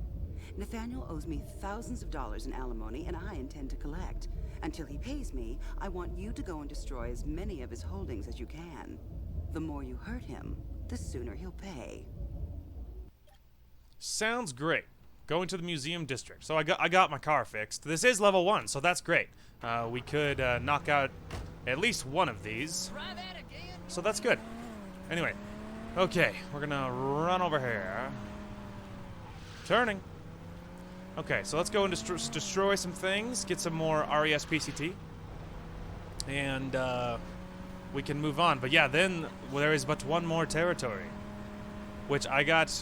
Nathaniel owes me thousands of dollars in alimony, and I intend to collect. Until he pays me, I want you to go and destroy as many of his holdings as you can. The more you hurt him, the sooner he'll pay. Sounds great. Going to the museum district. So I got my car fixed. This is level 1, so that's great. We could knock out at least one of these. So that's good. Anyway, okay, we're gonna run over here. Turning. Okay, so let's go and destroy some things, get some more RESPCT, and we can move on. But yeah, then there is but one more territory, which I got,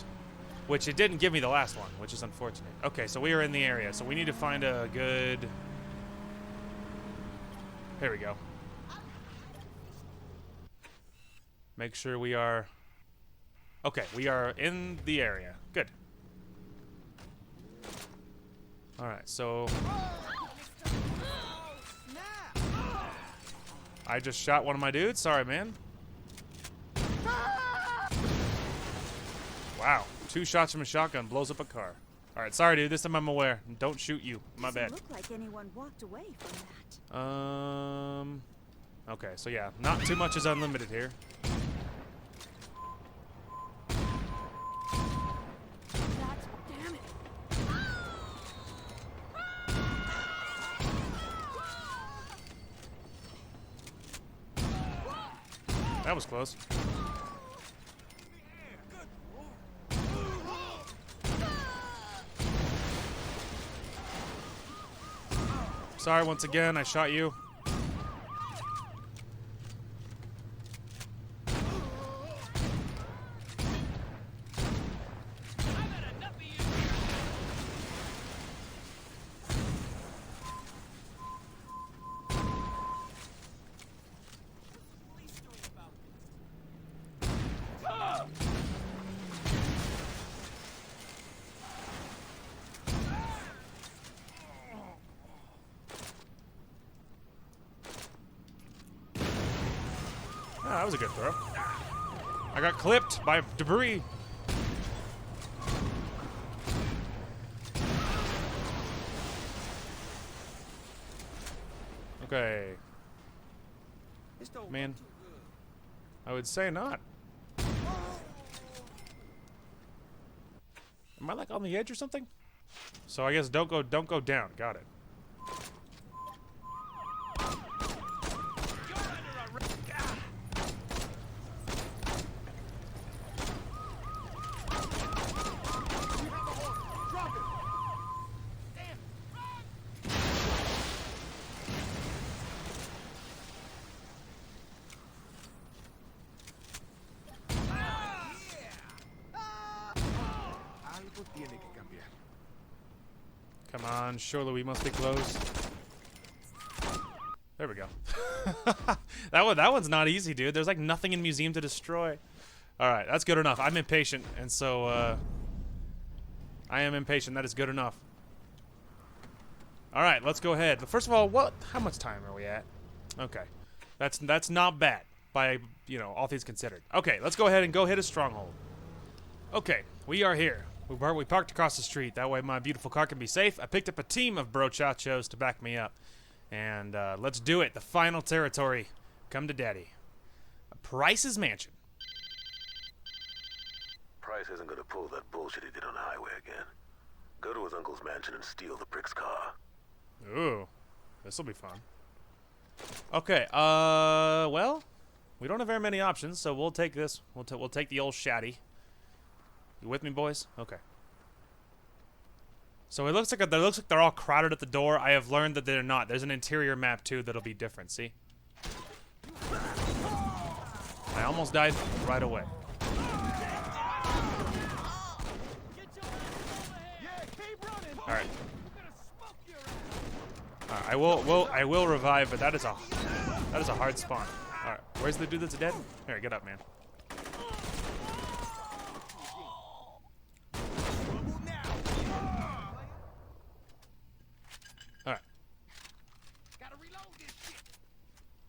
which it didn't give me the last one, which is unfortunate. Okay, so we are in the area, so we need to find a good... Here we go. Make sure we are Okay, we are in the area. Good. Alright, so... I just shot one of my dudes. Sorry, man. Wow. 2 shots from a shotgun blows up a car. Alright, sorry, dude. This time I'm aware. Don't shoot you. My bad. Doesn't look like anyone walked away from that. Okay, so yeah. Not too much is unlimited here. Damn it. That was close. Sorry once again, I shot you. Ah, that was a good throw. I got clipped by debris. Okay. Man, I would say not. Am I like on the edge or something? So I guess don't go down. Got it. Come on, surely we must be close. There we go. that one's not easy, dude. There's like nothing in museum to destroy. Alright, that's good enough. I'm impatient, and so I am impatient. That is good enough. Alright, let's go ahead. But first of all, how much time are we at? Okay. That's not bad by, you know, all things considered. Okay, let's go ahead and go hit a stronghold. Okay, we are here. We parked across the street. That way my beautiful car can be safe. I picked up a team of brochachos to back me up. And let's do it. The final territory. Come to daddy. Price's mansion. Price isn't gonna pull that bullshit he did on the highway again. Go to his uncle's mansion and steal the prick's car. Ooh. This'll be fun. Okay, well, we don't have very many options, so we'll take this. We'll take the old shatty. You with me, boys? Okay. So it looks like they're all crowded at the door. I have learned that they're not. There's an interior map too that'll be different. See? I almost died right away. All right. I will revive, but that is a hard spawn. All right. Where's the dude that's dead? Here, get up, man.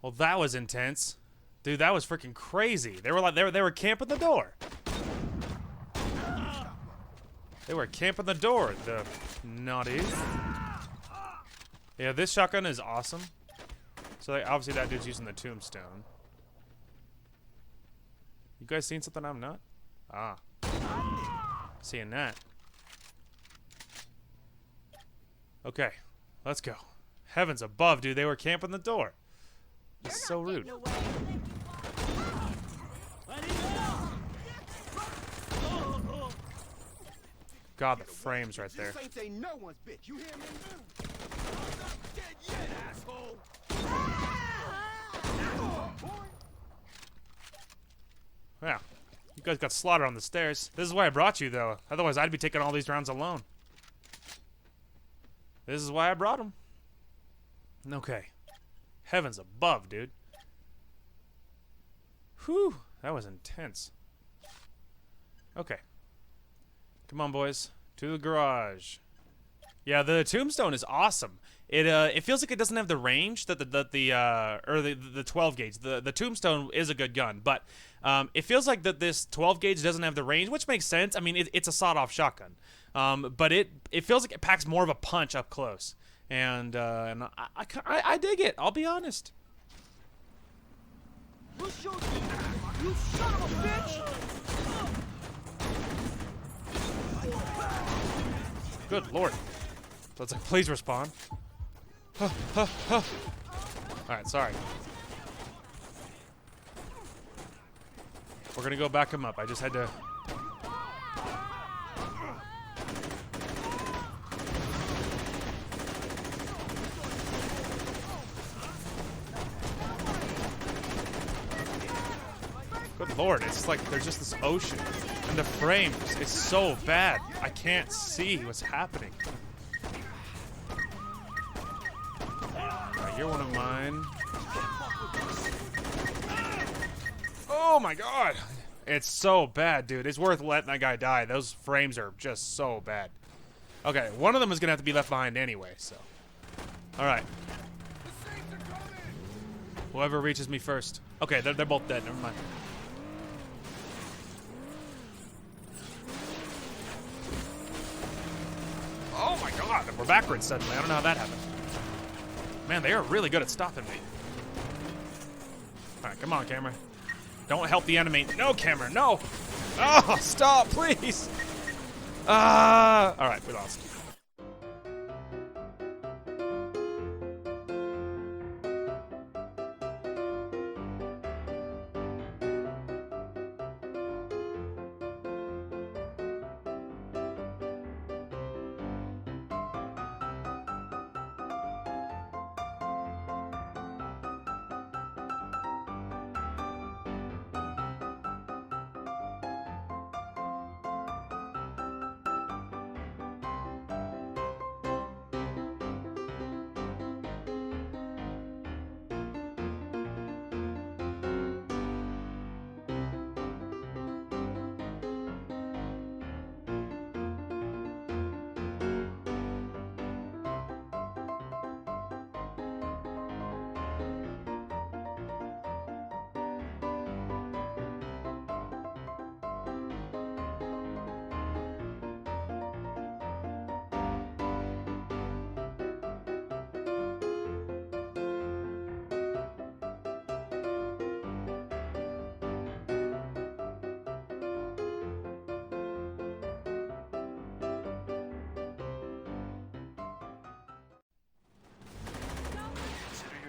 Well, that was intense. Dude, that was freaking crazy. They were camping the door. They were camping the door, the naughty. Yeah, this shotgun is awesome. So obviously that dude's using the tombstone. You guys seen something I'm not? Ah. Seeing that. Okay, let's go. Heavens above, dude, they were camping the door. It's so rude. God, the frames right there. Yeah, you guys got slaughtered on the stairs. This is why I brought you, though. Otherwise, I'd be taking all these rounds alone. This is why I brought them. Okay. Heavens above, dude. Whew, that was intense. Okay. Come on, boys. To the garage. Yeah, the tombstone is awesome. It feels like it doesn't have the range that the 12 gauge. The tombstone is a good gun, but it feels like that this 12 gauge doesn't have the range, which makes sense. I mean, it's a sawed-off shotgun, but it feels like it packs more of a punch up close, and I dig it. I'll be honest. Who shoots me? You son of a bitch! Good lord. So it's like, please respawn. Alright, sorry. We're gonna go back him up. I just had to... Good lord, it's like there's just this ocean. And the frames, it's so bad. I can't see what's happening. Alright, you're one of mine. Oh my god! It's so bad, dude. It's worth letting that guy die. Those frames are just so bad. Okay, one of them is gonna have to be left behind anyway, so. Alright. Whoever reaches me first. Okay, they're both dead. Never mind. Oh my god, we're backwards suddenly. I don't know how that happened. Man, they are really good at stopping me. Alright, come on, camera. Don't help the enemy. No, camera, no! Oh, stop, please! Alright, we lost.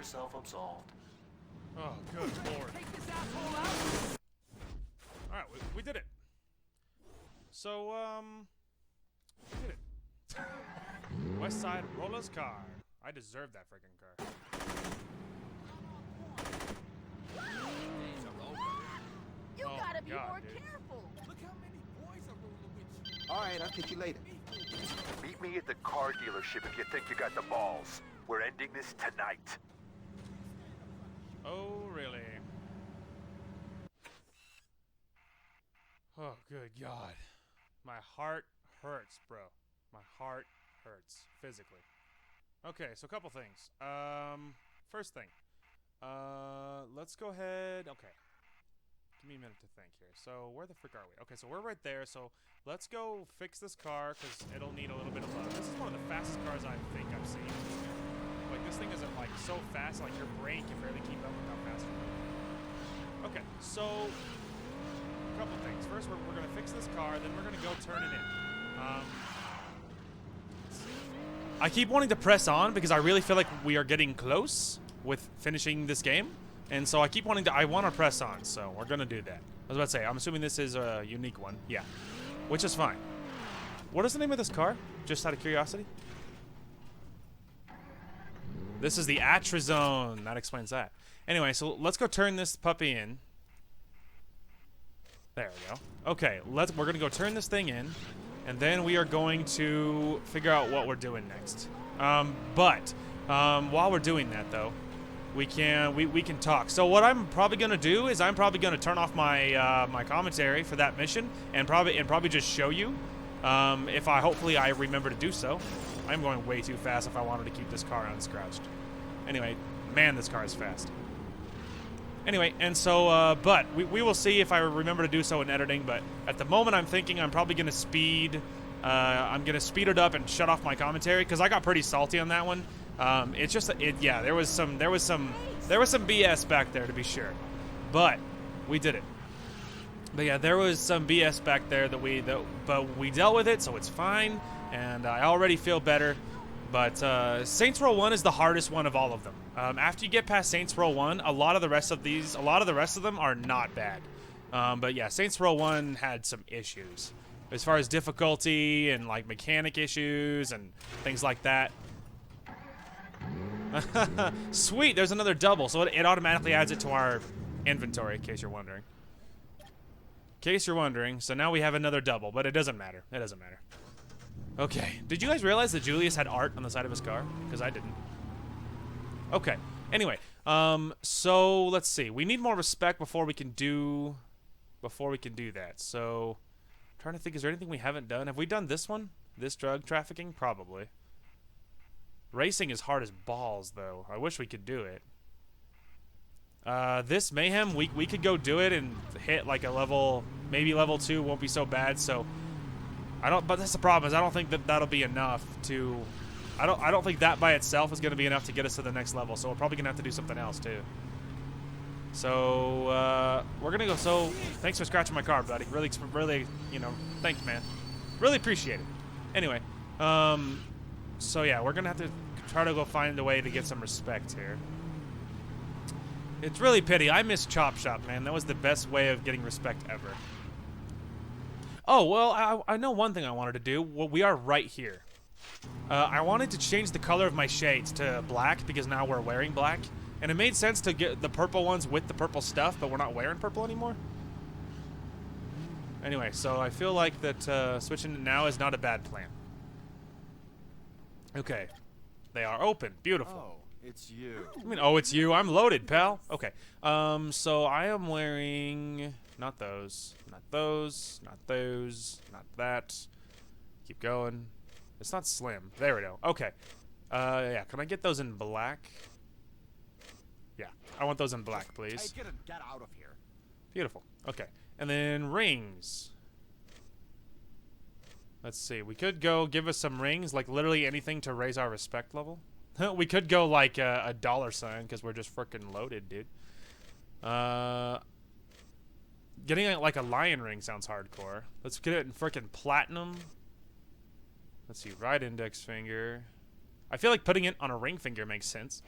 Self-absolved. Oh, good lord. Alright, we did it. So, we did it. West Side Roller's car. I deserve that freaking car. You oh gotta be God, more dude. careful. Look how many boys are rolling with you. All right, I'll catch you later. Meet me at the car dealership if you think you got the balls. We're ending this tonight. Oh, really? Oh, good God. My heart hurts, bro. My heart hurts. Physically. Okay, so a couple things. First thing. Let's go ahead. Okay. Give me a minute to think here. So, where the frick are we? Okay, so we're right there. So, let's go fix this car, because it'll need a little bit of love. This is one of the fastest cars I think I've seen. Like, this thing isn't, like, so fast, like, your brain can barely keep up with how fast you're moving. Okay, so, a couple things. First, we're going to fix this car, then we're going to go turn it in. I keep wanting to press on, because I really feel like we are getting close with finishing this game. And so I keep wanting to, I want to press on, so we're going to do that. I was about to say, I'm assuming this is a unique one. Yeah, which is fine. What is the name of this car? Just out of curiosity. This is the Atrazone. That explains that. Anyway, so let's go turn this puppy in. There we go. Okay, we're gonna go turn this thing in, and then we are going to figure out what we're doing next. While we're doing that though, we can talk. So what I'm probably gonna do is I'm probably gonna turn off my my commentary for that mission and probably just show you if hopefully I remember to do so. I'm going way too fast if I wanted to keep this car unscratched. Anyway, man, this car is fast. Anyway, and so, but we will see if I remember to do so in editing, but at the moment I'm thinking I'm probably going to I'm going to speed it up and shut off my commentary, because I got pretty salty on that one. It's just, yeah, there was some BS back there, to be sure. But, we did it. But yeah, there was some BS back there but we dealt with it, so it's fine, and I already feel better. But Saints Row 1 is the hardest one of all of them. After you get past Saints Row 1, a lot of the rest of them are not bad. But yeah, Saints Row 1 had some issues as far as difficulty and like mechanic issues and things like that. Sweet, there's another double, so it automatically adds it to our inventory, in case you're wondering. So now we have another double, but it doesn't matter. It doesn't matter. Okay, did you guys realize that Julius had art on the side of his car? Because I didn't. Okay, anyway, so let's see. We need more respect before we can do that. So, I'm trying to think, is there anything we haven't done? Have we done this one? This drug trafficking? Probably. Racing is hard as balls, though. I wish we could do it. This mayhem, we could go do it and hit like a level, maybe level 2 won't be so bad, so but that's the problem, is I don't think that'll be enough to, I don't think that by itself is going to be enough to get us to the next level, so we're probably going to have to do something else too. So, we're going to go, so, thanks for scratching my car, buddy. Really, you know, thanks, man. Really appreciate it. Anyway, so yeah, we're going to have to try to go find a way to get some respect here. It's really pity. I miss Chop Shop, man. That was the best way of getting respect ever. Oh, well, I know one thing I wanted to do. Well, we are right here. I wanted to change the color of my shades to black, because now we're wearing black. And it made sense to get the purple ones with the purple stuff, but we're not wearing purple anymore. Anyway, so I feel like that switching it now is not a bad plan. Okay. They are open. Beautiful. Oh, it's you. I mean, oh, it's you. I'm loaded, pal. Okay. So I am wearing not those, not those, not those, not that. Keep going. It's not slim. There we go. Okay. Yeah. Can I get those in black? Yeah. I want those in black, please. Hey, get out of here. Beautiful. Okay. And then rings. Let's see. We could go give us some rings, like literally anything to raise our respect level. We could go like a $, because we're just freaking loaded, dude. Getting like a lion ring sounds hardcore. Let's get it in freaking platinum. Let's see, right index finger. I feel like putting it on a ring finger makes sense.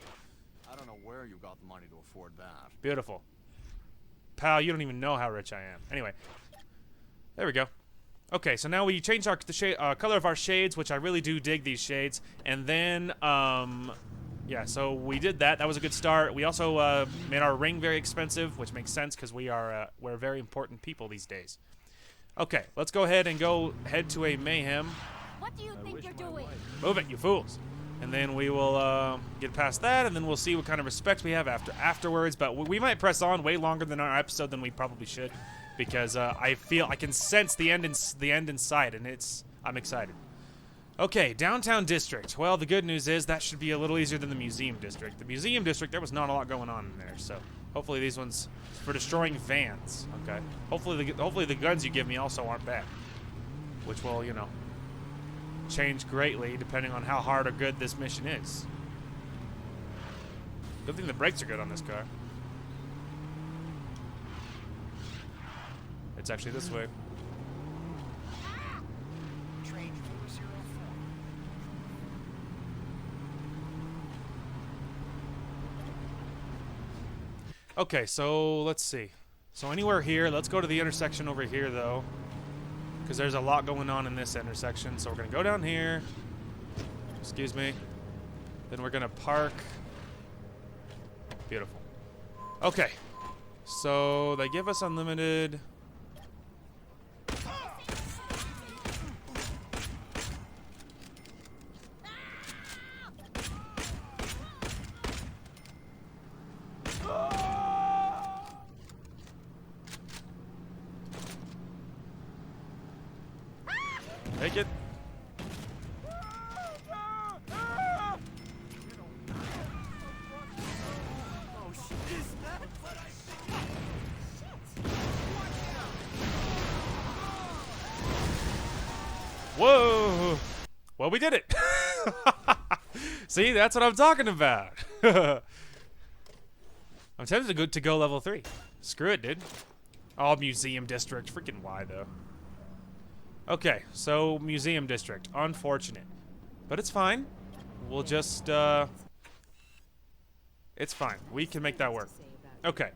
I don't know where you got the money to afford that. Beautiful. Pal, you don't even know how rich I am. Anyway, there we go. Okay, so now we changed the color of our shades, which I really do dig these shades. And then, yeah, so we did that. That was a good start. We also made our ring very expensive, which makes sense because we're very important people these days. Okay, let's go ahead and head to a mayhem. What do you think you're doing? Move it, you fools. And then we will get past that, and then we'll see what kind of respect we have afterwards. But we might press on way longer than our episode than we probably should, because I can sense the end in sight, and I'm excited. Okay, downtown district. Well, the good news is that should be a little easier than the museum district. The museum district, there was not a lot going on in there, so hopefully these ones for destroying vans. Okay, hopefully the guns you give me also aren't bad, which will, you know, change greatly depending on how hard or good this mission is. Good thing the brakes are good on this car. It's actually this way. Okay, so let's see. So anywhere here, let's go to the intersection over here though, because there's a lot going on in this intersection. So we're going to go down here. Excuse me. Then we're going to park. Beautiful. Okay. So they give us unlimited. Take it. Whoa! Well, we did it. See, that's what I'm talking about. I'm tempted to go level 3. Screw it, dude. Oh, museum district. Freaking why, though? Okay, so museum district. Unfortunate. But it's fine. We'll just, it's fine. We can make that work. Okay.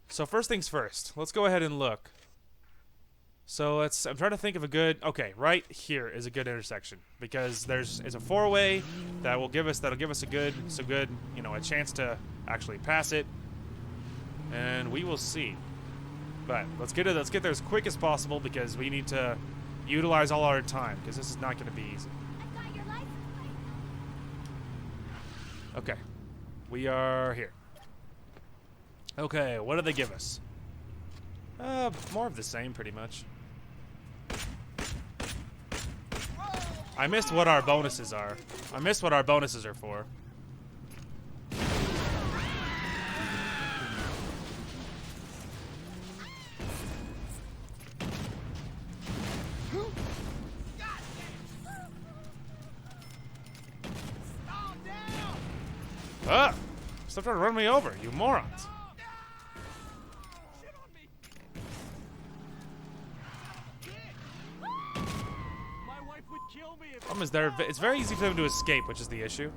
So first things first. Let's go ahead and look. So I'm trying to think of a good, okay, right here is a good intersection because it's a 4-way that'll give us a good, you know, a chance to actually pass it, and we will see. But let's get there as quick as possible because we need to utilize all our time because this is not going to be easy. Okay, we are here. Okay, what do they give us? More of the same, pretty much. I missed what our bonuses are. I missed what our bonuses are for. Ah! Stop trying to run me over, you morons. Problem is, it's very easy for them to escape, which is the issue.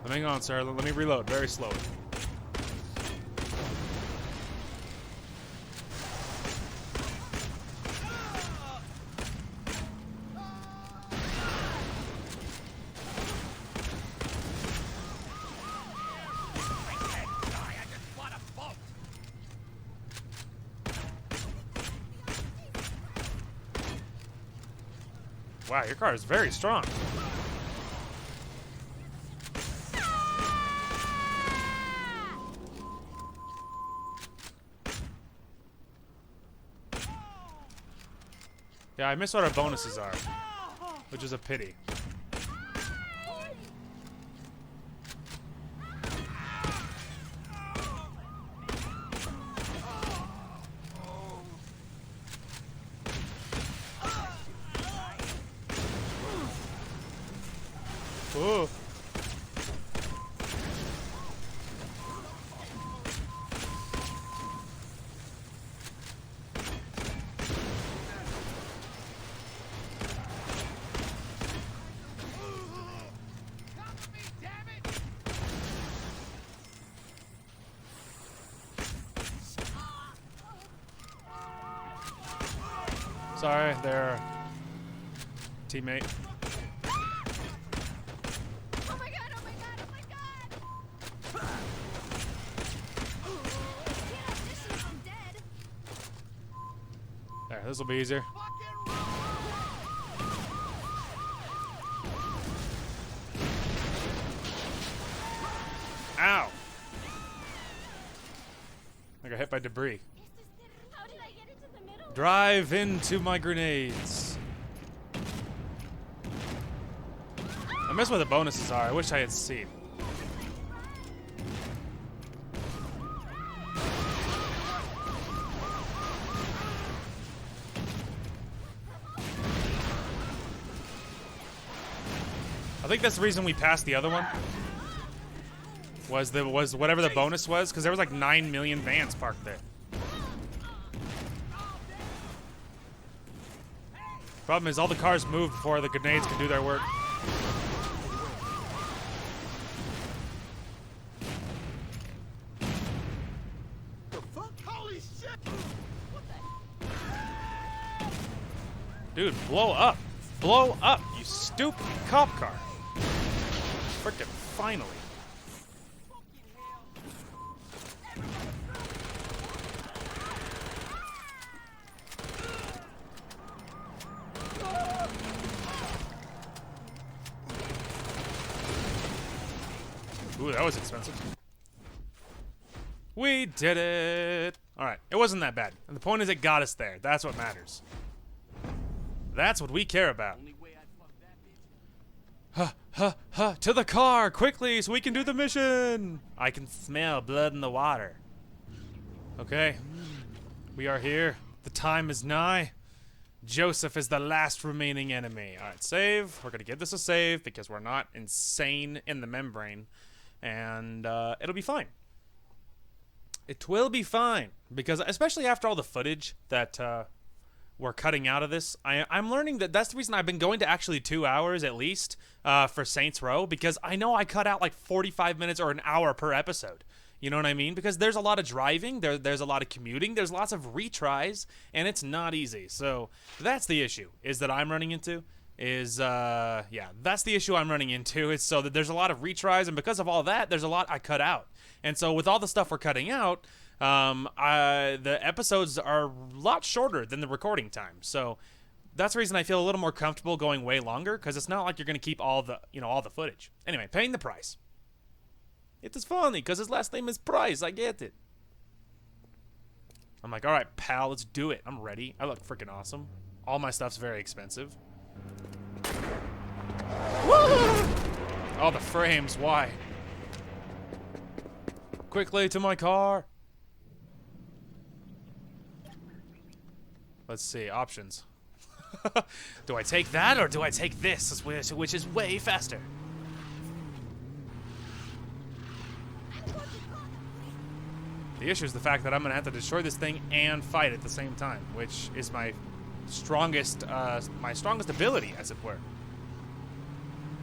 Hang on, sir. Let me reload very slowly. Wow, your car is very strong. Yeah, I missed what our bonuses are, which is a pity. Ooh. Sorry, they're teammate. There, this will be easier. Ow! I got hit by debris. Drive into my grenades. I miss what the bonuses are. I wish I had seen. I think that's the reason we passed the other one. Was whatever the bonus was, because there was like 9 million vans parked there. Problem is, all the cars move before the grenades can do their work. Holy shit! Dude, blow up. Blow up, you stupid cop car. Frickin' finally. Ooh, that was expensive. We did it. All right, it wasn't that bad. And the point is it got us there. That's what matters. That's what we care about. To the car, quickly, so we can do the mission. I can smell blood in the water. Okay, we are here. The time is nigh. Joseph is the last remaining enemy. All right, save. We're gonna give this a save because we're not insane in the membrane, and it'll be fine. It will be fine because, especially after all the footage that we're cutting out of this, I'm learning that that's the reason I've been going to actually 2 hours at least for Saints Row, because I know I cut out like 45 minutes or an hour per episode. You know what I mean? Because there's a lot of driving, there's a lot of commuting, there's lots of retries, and it's not easy. So that's the issue is that I'm running into. That's the issue I'm running into. Is so that there's a lot of retries, and because of all that, there's a lot I cut out. And so with all the stuff we're cutting out, the episodes are a lot shorter than the recording time. So that's the reason I feel a little more comfortable going way longer, because it's not like you're going to keep all the footage. Anyway, paying the price. It is funny because his last name is Price. I get it. I'm like, all right, pal, let's do it. I'm ready. I look freaking awesome. All my stuff's very expensive. Woo! Oh, the frames. Why? Quickly to my car. Let's see. Options. Do I take that or do I take this, which is way faster? The issue is the fact that I'm gonna have to destroy this thing and fight at the same time, which is my strongest ability, as it were.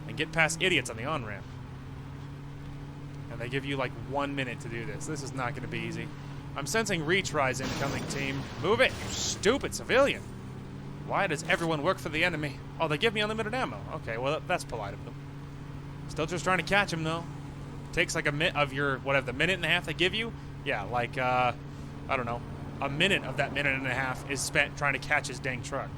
And get past idiots on the on-ramp. And they give you like 1 minute to do this. This is not gonna be easy. I'm sensing retries incoming, team. Move it, you stupid civilian. Why does everyone work for the enemy? Oh, they give me unlimited ammo. Okay, well, that's polite of them. Still just trying to catch him, though. Takes like a minute of your, whatever, the minute and a half they give you. Yeah, like, I don't know. A minute of that minute and a half is spent trying to catch his dang truck.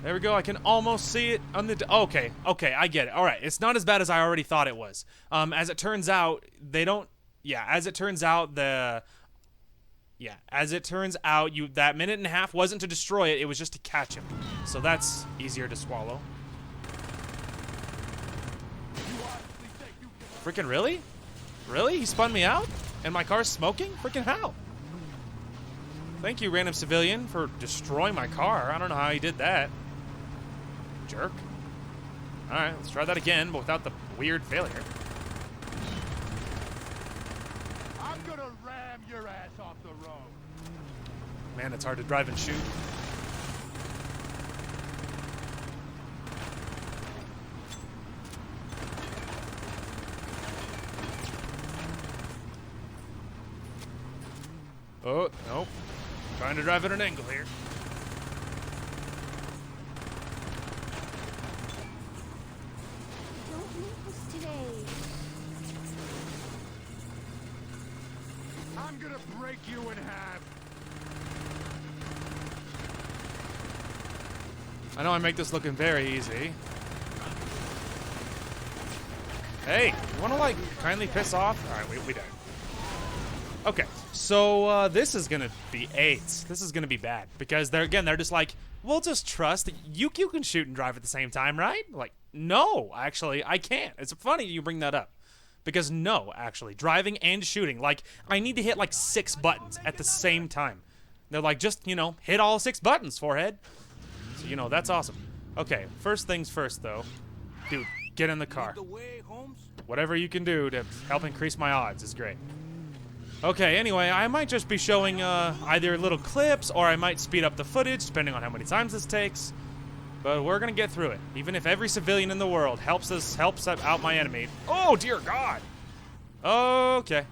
There we go. I can almost see it on the... Okay, I get it. All right, it's not as bad as I already thought it was. As it turns out, they don't... Yeah, as it turns out, that minute and a half wasn't to destroy it. It was just to catch him. So that's easier to swallow. Freaking really? Really? He spun me out? And my car's smoking? Freaking how? Thank you, random civilian, for destroying my car. I don't know how he did that. Jerk. Alright, let's try that again, but without the weird failure. I'm gonna ram your ass off the road. Man, it's hard to drive and shoot. Oh, nope. Trying to drive at an angle here. Don't leave us today. I'm gonna break you in half. I know I make this looking very easy. Hey, you wanna like kindly piss off? Alright, we died. Okay, so this is gonna be AIDS. This is gonna be bad because they're just like, we'll just trust that you can shoot and drive at the same time, right? Like, no, actually, I can't. It's funny you bring that up because no, actually, driving and shooting, like, I need to hit like 6 buttons at the same time. They're like, just hit all 6 buttons, forehead. So that's awesome. Okay, first things first, though, dude, get in the car. Whatever you can do to help increase my odds is great. Okay, anyway, I might just be showing either little clips or I might speed up the footage, depending on how many times this takes. But we're gonna get through it, even if every civilian in the world helps out my enemy. Oh, dear God! Okay.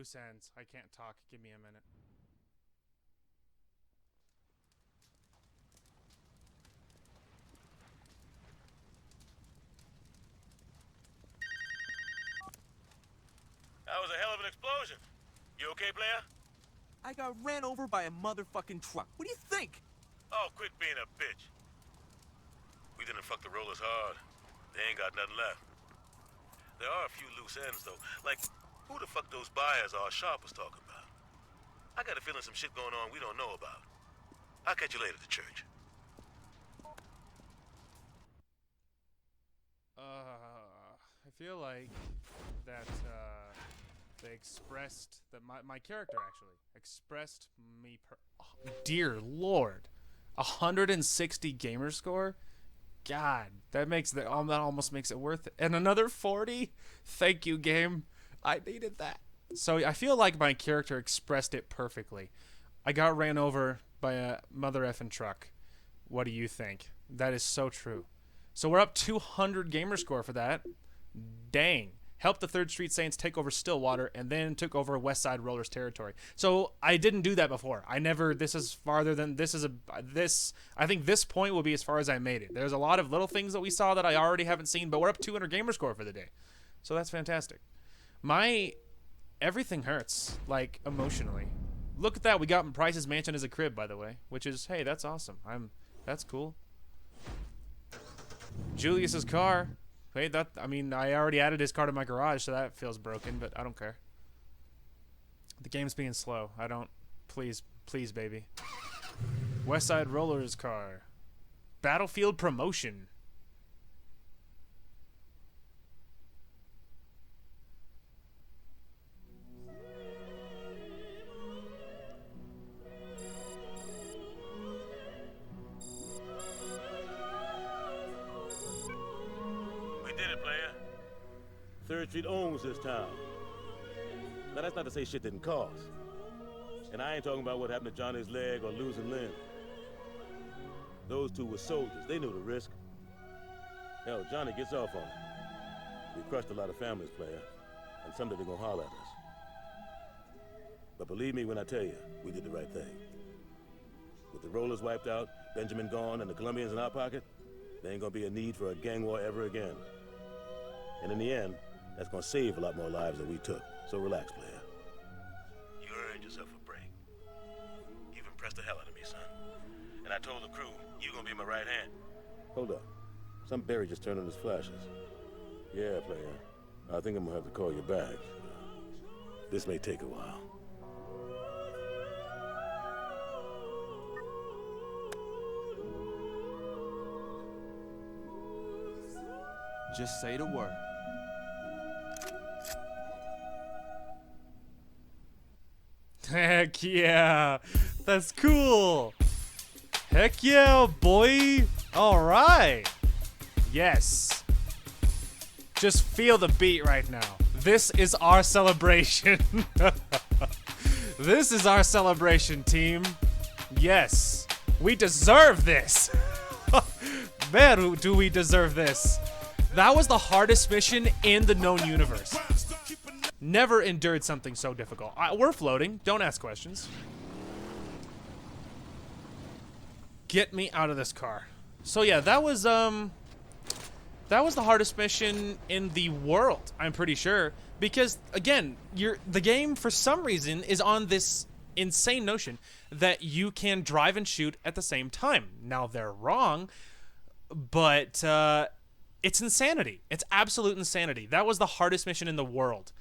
Loose ends. I can't talk. Give me a minute. That was a hell of an explosion. You okay, player? I got ran over by a motherfucking truck. What do you think? Oh, quit being a bitch. We didn't fuck the rollers hard. They ain't got nothing left. There are a few loose ends, though. Like, who the fuck those buyers are Sharp was talking about? I got a feeling some shit going on we don't know about. I'll catch you later at the church. I feel like that, they expressed that my character actually expressed me oh, dear lord, 160 gamer score. God, that almost makes it worth it. And another 40. Thank you, game. I needed that. So I feel like my character expressed it perfectly. I got ran over by a mother effing truck. What do you think? That is so true. So we're up 200 gamer score for that. Dang. Helped the 3rd Street Saints take over Stillwater and then took over West Side Rollers territory. So I didn't do that before. I think this point will be as far as I made it. There's a lot of little things that we saw that I already haven't seen, but we're up 200 gamer score for the day. So that's fantastic. Everything hurts, like, emotionally. Look at that. We got Price's mansion as a crib, by the way, which is, hey, that's awesome. That's cool. Julius's car. Wait, I already added his car to my garage, so that feels broken, but I don't care. The game's being slow. Please, baby. West Side Rollers car. Battlefield promotion. Third Street owns this town. Now, that's not to say shit didn't cost. And I ain't talking about what happened to Johnny's leg or losing limb. Those two were soldiers. They knew the risk. Hell, Johnny gets off on it. We crushed a lot of families, player. And someday they're gonna holler at us. But believe me when I tell you, we did the right thing. With the rollers wiped out, Benjamin gone, and the Colombians in our pocket, there ain't gonna be a need for a gang war ever again. And in the end, that's gonna save a lot more lives than we took. So relax, player. You earned yourself a break. You've impressed the hell out of me, son. And I told the crew, you're gonna be my right hand. Hold up. Some berry just turned on his flashes. Yeah, player. I think I'm gonna have to call you back. This may take a while. Just say the word. Heck yeah. That's cool. Heck yeah, boy. All right. Yes. Just feel the beat right now. This is our celebration. This is our celebration, team. Yes. We deserve this. Man, do we deserve this. That was the hardest mission in the known universe. Never endured something so difficult. We're floating. Don't ask questions. Get me out of this car. So yeah, that was the hardest mission in the world, I'm pretty sure. Because again, the game for some reason is on this insane notion that you can drive and shoot at the same time. Now they're wrong, but it's insanity. It's absolute insanity. That was the hardest mission in the world.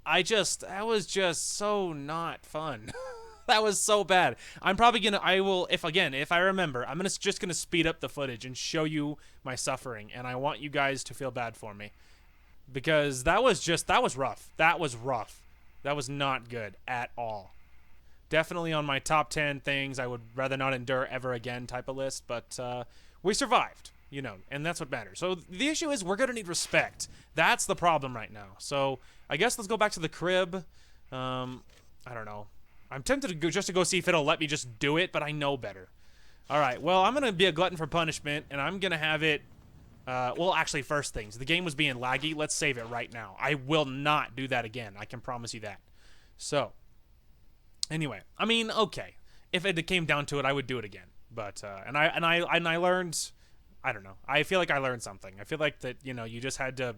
That was just so not fun. That was so bad. If I remember, I'm just gonna speed up the footage and show you my suffering, and I want you guys to feel bad for me. Because that was rough. That was rough. That was not good at all. Definitely on my top 10 things I would rather not endure ever again type of list, but we survived, and that's what matters. So the issue is we're going to need respect. That's the problem right now. So I guess let's go back to the crib. I don't know. I'm tempted to go see if it'll let me just do it, but I know better. All right, well, I'm going to be a glutton for punishment, and I'm going to have it... actually, first things. The game was being laggy. Let's save it right now. I will not do that again. I can promise you that. So, anyway, I mean, okay. If it came down to it, I would do it again. But and I learned, I don't know. I feel like I learned something. I feel like that, you know, you just had to,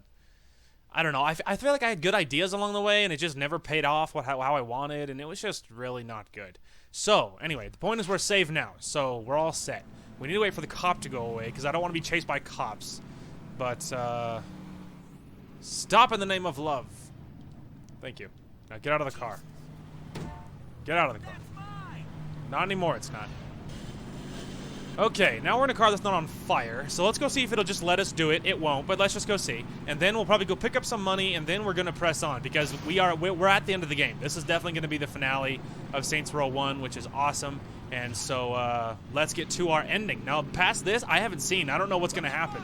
I don't know. I feel like I had good ideas along the way, and it just never paid off how I wanted, and it was just really not good. So, anyway, the point is we're safe now, so we're all set. We need to wait for the cop to go away, because I don't want to be chased by cops. But, stop in the name of love. Thank you. Now get out of the car. Get out of the car. Not anymore, it's not. Okay, now we're in a car that's not on fire, so let's go see if it'll just let us do it. It won't, but let's just go see. And then we'll probably go pick up some money, and then we're going to press on, because we're at the end of the game. This is definitely going to be the finale of Saints Row 1, which is awesome. And so let's get to our ending. Now, past this, I haven't seen. I don't know what's going to happen.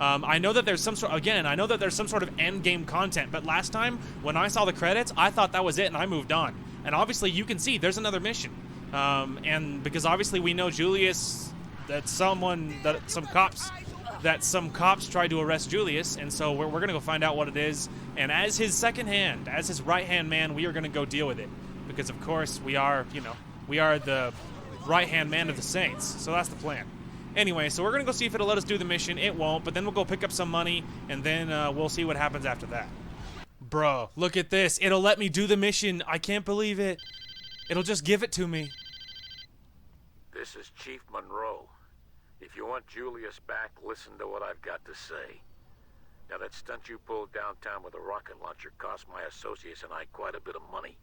I know that there's some sort, again, I know that there's some sort of end game content, but last time, when I saw the credits, I thought that was it, and I moved on. And obviously, you can see, there's another mission. And because obviously we know Julius, that some cops tried to arrest Julius, and so we're going to go find out what it is. And as his second hand, as his right-hand man, we are going to go deal with it. Because, of course, we are, you know, we are the right-hand man of the Saints. So that's the plan. Anyway, so we're going to go see if it'll let us do the mission. It won't, but then we'll go pick up some money, and then we'll see what happens after that. Bro, look at this. It'll let me do the mission. I can't believe it. It'll just give it to me. This is Chief Monroe. If you want Julius back, listen to what I've got to say. Now, that stunt you pulled downtown with a rocket launcher cost my associates and I quite a bit of money.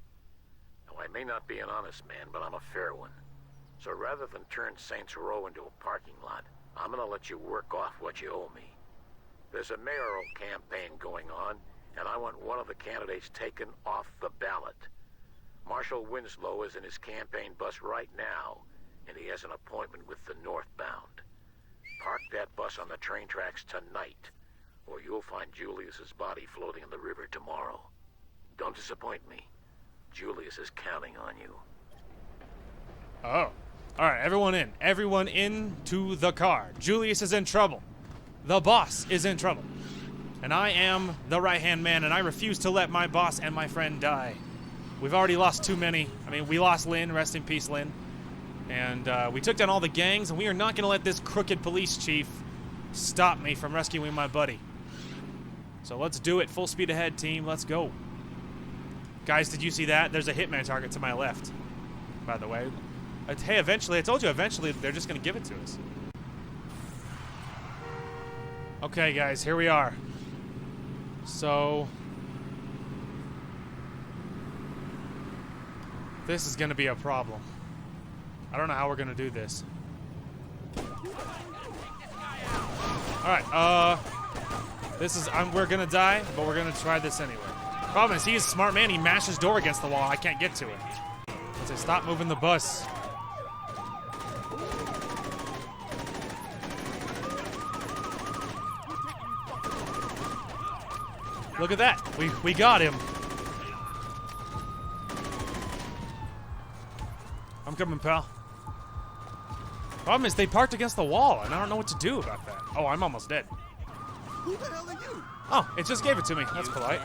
Now, I may not be an honest man, but I'm a fair one. So rather than turn Saints Row into a parking lot, I'm gonna let you work off what you owe me. There's a mayoral campaign going on, and I want one of the candidates taken off the ballot. Marshal Winslow is in his campaign bus right now, and he has an appointment with the northbound. Park that bus on the train tracks tonight, or you'll find Julius's body floating in the river tomorrow. Don't disappoint me. Julius is counting on you. Oh. Alright, everyone in. Everyone into the car. Julius is in trouble. The boss is in trouble. And I am the right-hand man, and I refuse to let my boss and my friend die. We've already lost too many. I mean, we lost Lynn. Rest in peace, Lynn. And we took down all the gangs, and we are not going to let this crooked police chief stop me from rescuing my buddy. So let's do it. Full speed ahead, team. Let's go. Guys, did you see that? There's a hitman target to my left, by the way. Hey, eventually, I told you, eventually, they're just going to give it to us. Okay, guys, here we are. So, this is going to be a problem. I don't know how we're going to do this. Alright, this is, we're going to die, but we're going to try this anyway. Problem is, he's a smart man. He mashed his door against the wall. I can't get to it. Let's say, stop moving the bus. Look at that. We got him. I'm coming, pal. Problem is, they parked against the wall, and I don't know what to do about that. Oh, I'm almost dead. Who the hell are you? Oh, it just gave it to me. That's polite.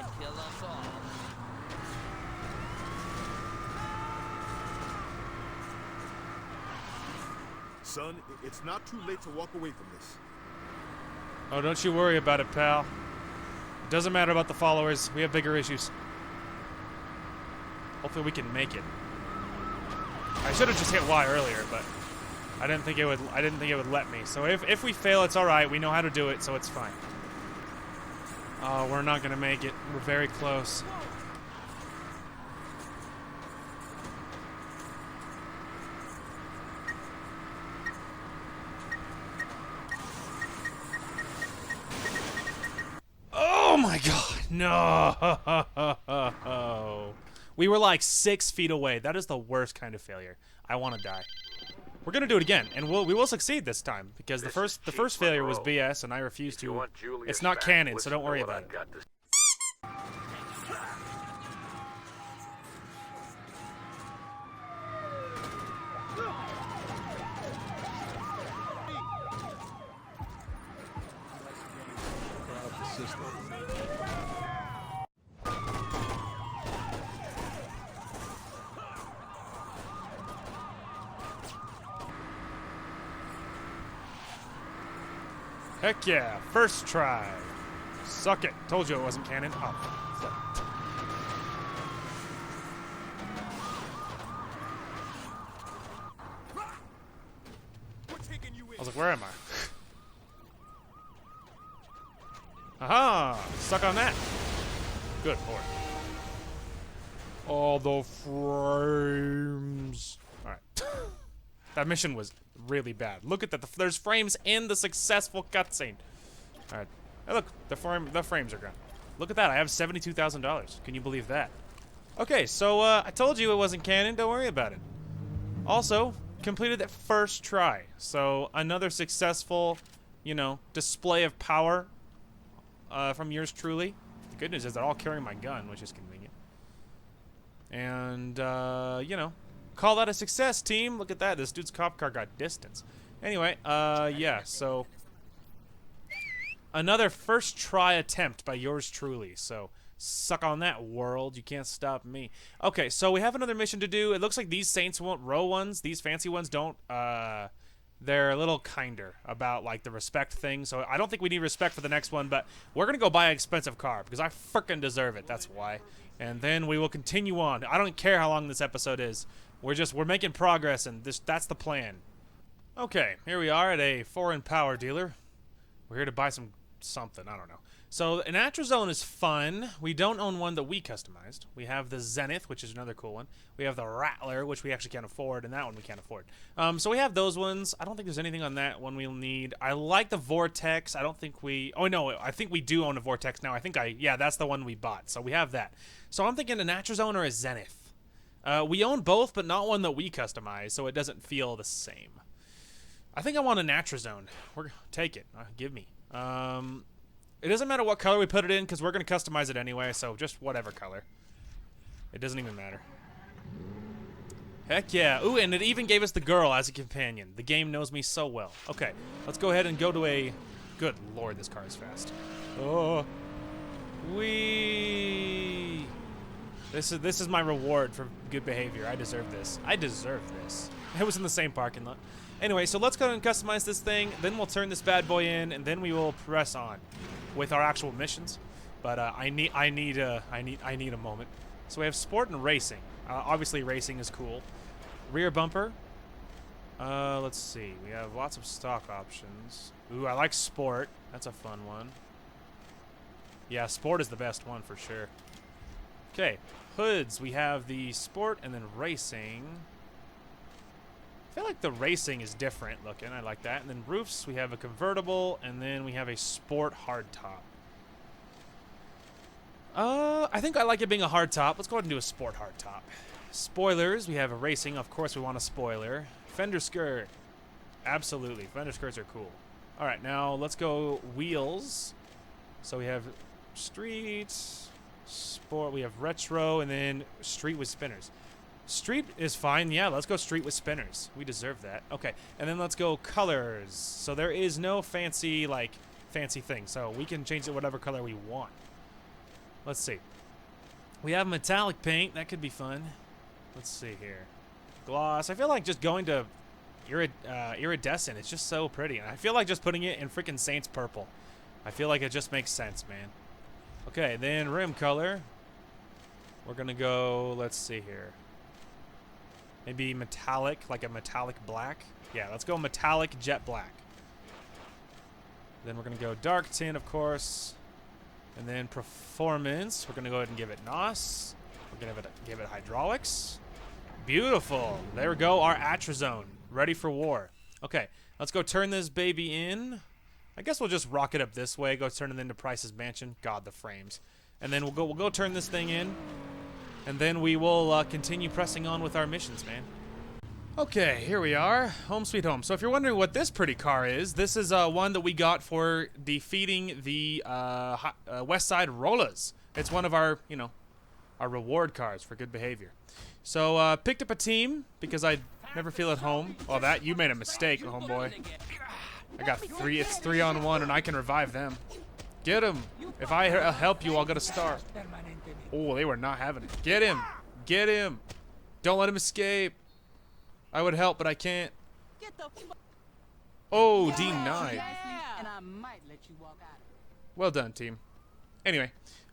Son, it's not too late to walk away from this. Oh, don't you worry about it, pal. It doesn't matter about the followers. We have bigger issues. Hopefully we can make it. I should have just hit Y earlier, but I didn't think it would let me. So if we fail, it's all right. We know how to do it, so it's fine. Oh, we're not gonna make it. We're very close. Oh my God, no. We were like 6 feet away. That is the worst kind of failure. I want to die. We're gonna do it again, and we will succeed this time because the first failure was BS, and I refuse to. It's not canon, so don't worry about it. Heck yeah, first try. Suck it. Told you it wasn't canon. Oh. I was like, where am I? Aha! Suck on that. Good lord. All the frames. Alright. That mission was really bad. Look at that. There's frames in the successful cutscene. Alright. Hey, look. The frames are gone. Look at that. I have $72,000. Can you believe that? Okay, so I told you it wasn't canon. Don't worry about it. Also, completed that first try. So another successful, you know, display of power from yours truly. The good news is they're all carrying my gun, which is convenient. And, you know, call that a success, team. Look at that. This dude's cop car got distance. Anyway, yeah, so another first try attempt by yours truly. So suck on that, world. You can't stop me. Okay, so we have another mission to do. It looks like these Saints Row ones, these fancy ones, don't, they're a little kinder about, like, the respect thing. So I don't think we need respect for the next one, but we're going to go buy an expensive car because I frickin' deserve it. That's why. And then we will continue on. I don't care how long this episode is. We're making progress, and that's the plan. Okay, here we are at a foreign power dealer. We're here to buy something. I don't know. So an Atrazone is fun. We don't own one that we customized. We have the Zenith, which is another cool one. We have the Rattler, which we actually can't afford, and that one we can't afford. So we have those ones. I don't think there's anything on that one we'll need. I like the Vortex. I don't think we... Oh, no, I think we do own a Vortex now. Yeah, that's the one we bought. So we have that. So I'm thinking an Atrazone or a Zenith. We own both, but not one that we customize, so it doesn't feel the same. I think I want an Atrazone. Take it. Give me. It doesn't matter what color we put it in because we're going to customize it anyway, so just whatever color. It doesn't even matter. Heck yeah. Ooh, and it even gave us the girl as a companion. The game knows me so well. Okay, let's go ahead and go to a... Good lord, this car is fast. Oh. Whee! This is my reward for good behavior. I deserve this. I deserve this. It was in the same parking lot. Anyway, so let's go ahead and customize this thing. Then we'll turn this bad boy in, and then we will press on with our actual missions. But I need a moment. So we have sport and racing. Obviously, racing is cool. Rear bumper. Let's see. We have lots of stock options. Ooh, I like sport. That's a fun one. Yeah, sport is the best one for sure. Okay, hoods. We have the sport and then racing. I feel like the racing is different looking. I like that. And then roofs, we have a convertible, and then we have a sport hardtop. I think I like it being a hardtop. Let's go ahead and do a sport hardtop. Spoilers, we have a racing. Of course, we want a spoiler. Fender skirt. Absolutely. Fender skirts are cool. All right, now let's go wheels. So we have street, sport, we have retro, and then street with spinners. Street is fine. Yeah, let's go street with spinners. We deserve that. Okay, and then let's go colors. So there is no fancy thing. So we can change it whatever color we want. Let's see. We have metallic paint. That could be fun. Let's see here. Gloss. I feel like just going to iridescent. It's just so pretty. And I feel like just putting it in freaking Saints purple. I feel like it just makes sense, man. Okay, then rim color. We're going to go, let's see here. Maybe metallic, like a metallic black. Yeah, let's go metallic jet black. Then we're going to go dark tint, of course. And then performance, we're going to go ahead and give it NOS. We're going to give it hydraulics. Beautiful. There we go, our Atrazone. Ready for war. Okay, let's go turn this baby in. I guess we'll just rock it up this way. Go turn it into Price's Mansion. God, the frames. And then we'll go turn this thing in. And then we will continue pressing on with our missions, man. Okay, here we are. Home sweet home. So if you're wondering what this pretty car is, this is one that we got for defeating the West Side Rollers. It's one of our, our reward cars for good behavior. So picked up a team because I never feel at home. Well, you made a mistake, homeboy. I got 3. It's 3-on-1, and I can revive them. Get him. If I help you, I'll get a star. Oh, they were not having it. Get him. Get him. Don't let him escape. I would help, but I can't. Oh, denied. And I might let you walk out. Well done, team. Anyway,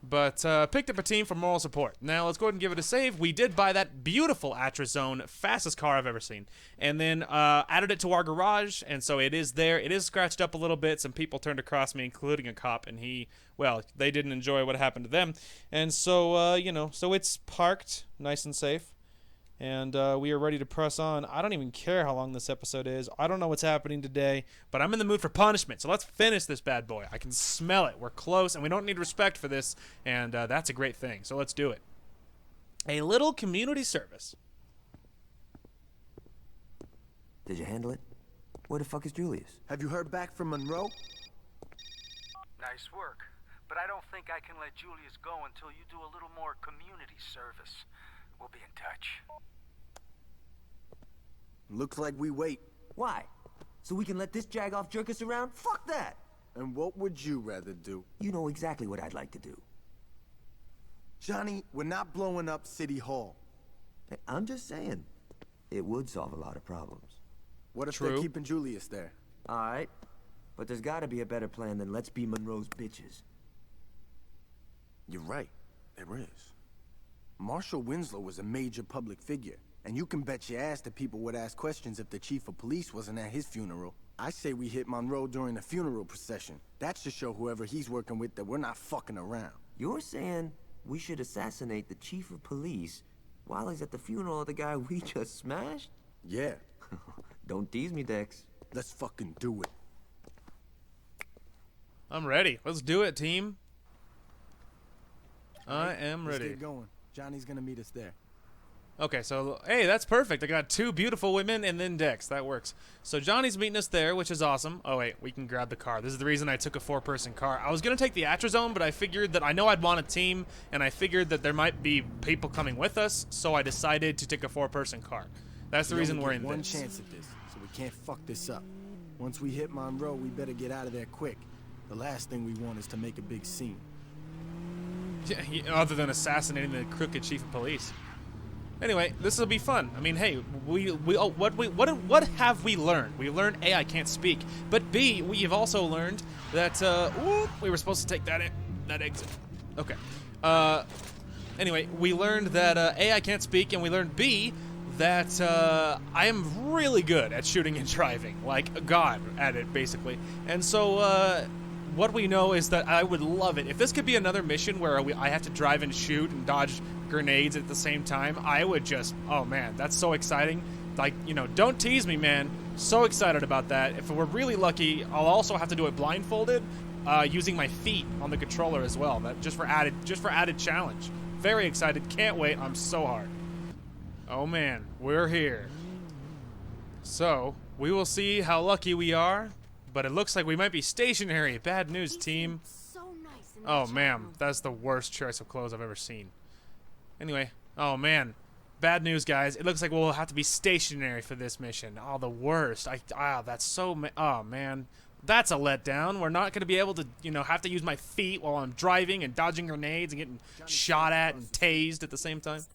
but picked up a team for moral support. Now let's go ahead and give it a save. We did buy that beautiful Atrazone, fastest car I've ever seen, and then added it to our garage, and so it is there. It is scratched up a little bit. Some people turned across me, including a cop, and they didn't enjoy what happened to them, and so so it's parked nice and safe. And we are ready to press on. I don't even care how long this episode is. I don't know what's happening today, but I'm in the mood for punishment. So let's finish this bad boy. I can smell it. We're close, and we don't need respect for this, and that's a great thing. So let's do it. A little community service. Did you handle it? Where the fuck is Julius? Have you heard back from Monroe? Nice work. But I don't think I can let Julius go until you do a little more community service. We'll be in touch. Looks like we wait. Why? So we can let this jag-off jerk us around? Fuck that! And what would you rather do? You know exactly what I'd like to do. Johnny, we're not blowing up City Hall. Hey, I'm just saying. It would solve a lot of problems. What if they're keeping Julius there? Alright. But there's gotta be a better plan than let's be Monroe's bitches. You're right. There is. Marshal Winslow was a major public figure, and you can bet your ass that people would ask questions if the chief of police wasn't at his funeral. I say we hit Monroe during the funeral procession. That should show whoever he's working with that we're not fucking around. You're saying we should assassinate the chief of police while he's at the funeral of the guy we just smashed? Yeah. Don't tease me, Dex. Let's fucking do it. I'm ready. Let's do it, team. I am Let's ready. get going. Johnny's gonna meet us there. Okay, so, hey, that's perfect. I got 2 beautiful women and then Dex. That works. So Johnny's meeting us there, which is awesome. Oh, wait, we can grab the car. This is the reason I took a 4-person car. I was going to take the Atrazone, but I figured that I know I'd want a team, and I figured that there might be people coming with us, so I decided to take a 4-person car. That's the reason we're in one this. chance at this, so we can't fuck this up. Once we hit Monroe, we better get out of there quick. The last thing we want is to make a big scene. Yeah, other than assassinating the crooked chief of police. Anyway, this will be fun. I mean, hey, what have we learned? We learned A, I can't speak, but B, we've also learned that we were supposed to take that exit. Okay. Anyway, we learned that A, I can't speak, and we learned B, that I am really good at shooting and driving, like a god at it, basically. And so what we know is that I would love it if this could be another mission where I have to drive and shoot and dodge grenades at the same time. I would just, oh man, that's so exciting. Like, don't tease me, man. So excited about that. If we're really lucky, I'll also have to do it blindfolded, using my feet on the controller as well. That just for added challenge. Very excited. Can't wait. I'm so hard. Oh man, we're here. So we will see how lucky we are. But it looks like we might be stationary. Bad news, team. Oh, man. That's the worst choice of clothes I've ever seen. Anyway. Oh, man. Bad news, guys. It looks like we'll have to be stationary for this mission. Oh, the worst. That's so... Oh, man. That's a letdown. We're not going to be able to, have to use my feet while I'm driving and dodging grenades and getting shot at and tased at the same time.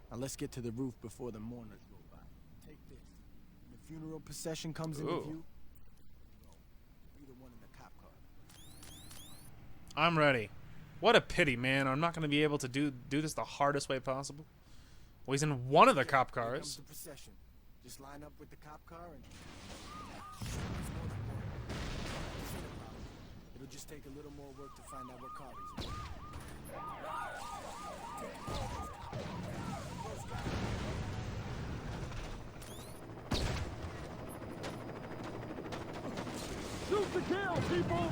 Now let's get to the roof before the mourners go by. Take this. The funeral procession comes into view. Be the one in the cop car. I'm ready. What a pity, man. I'm not going to be able to do this the hardest way possible. Well, he's in one of the cop Here comes cars. the procession. Just line up with the cop car and... It'll just take a little more work to find out what car he's in. Shoot to kill, people!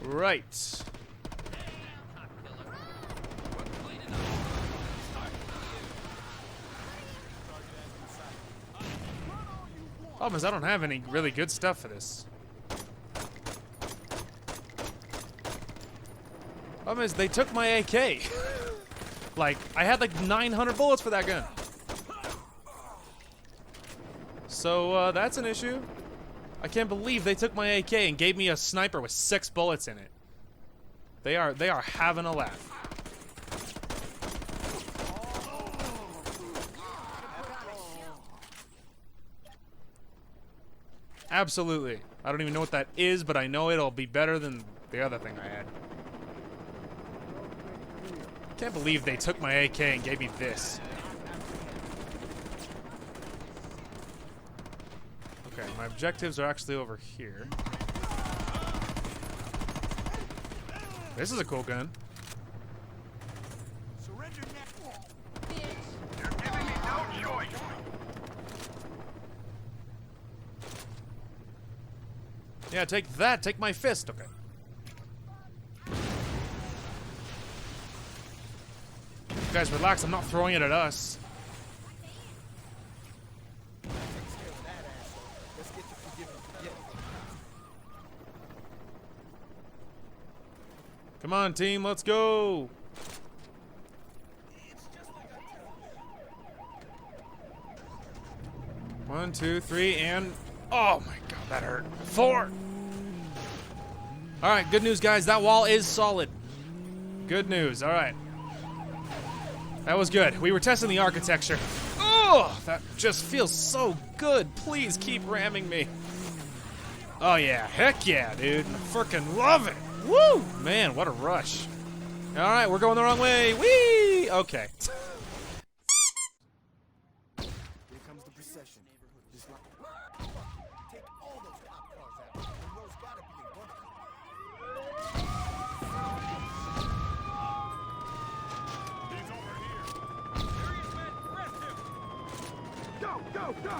Right. Problem is, I don't have any really good stuff for this. Problem is, they took my AK. Like, I had like 900 bullets for that gun. So, that's an issue. I can't believe they took my AK and gave me a sniper with 6 bullets in it. They are having a laugh. Absolutely. I don't even know what that is, but I know it'll be better than the other thing I had. Can't believe they took my AK and gave me this. Okay, my objectives are actually over here. This is a cool gun. Surrender now. You're giving me no choice. Yeah, take that. Take my fist. Okay. Guys, relax. I'm not throwing it at us. Come on, team. Let's go. One, two, three, and... Oh, my God. That hurt. 4. All right. Good news, guys. That wall is solid. Good news. All right. That was good. We were testing the architecture. Oh, that just feels so good. Please keep ramming me. Oh, yeah. Heck yeah, dude. I freaking love it. Woo! Man, what a rush. All right, we're going the wrong way. Whee! Okay. Here comes the procession. Just like... Take all those cop cars out. The road's gotta be in one of them. He's over here. Serious men, arrest him. Go, go, go.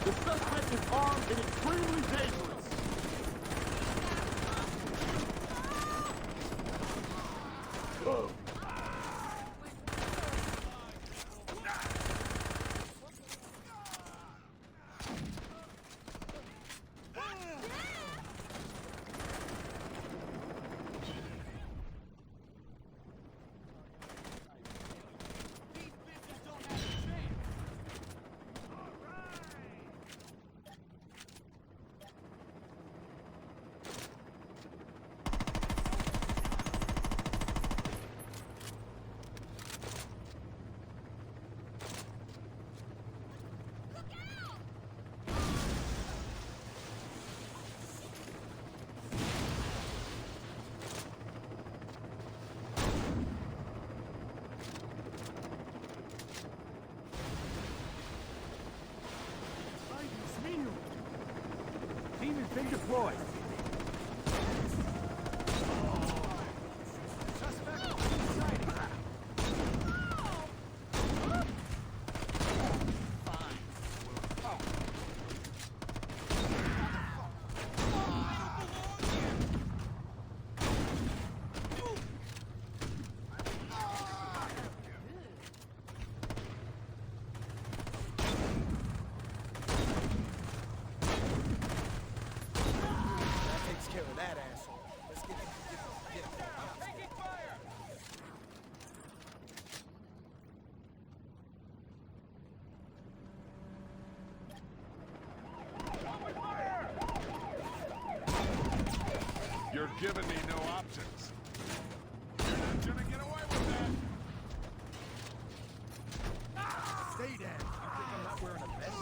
The suspect is armed and extremely dangerous. Whoa. Team has been deployed. Suspect in sighting. Care of that asshole. Let's get him. Taking fire! You're giving me no options. You're not gonna get away with that. Stay down. You think I'm not wearing a vest?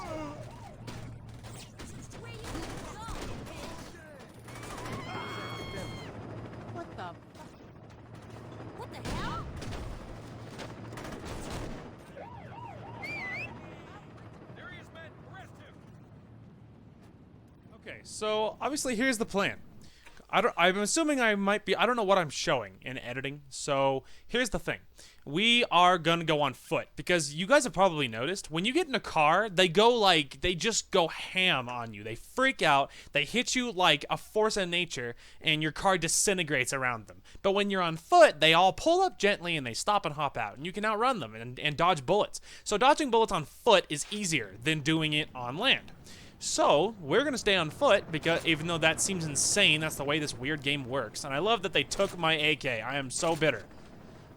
Okay, so obviously here's the plan. I'm assuming I might be, I don't know what I'm showing in editing, so here's the thing. We are gonna go on foot, because you guys have probably noticed, when you get in a car, they just go ham on you. They freak out, they hit you like a force of nature, and your car disintegrates around them. But when you're on foot, they all pull up gently and they stop and hop out, and you can outrun them and dodge bullets. So dodging bullets on foot is easier than doing it on land. So, we're gonna stay on foot, because even though that seems insane, that's the way this weird game works. And I love that they took my AK. I am so bitter.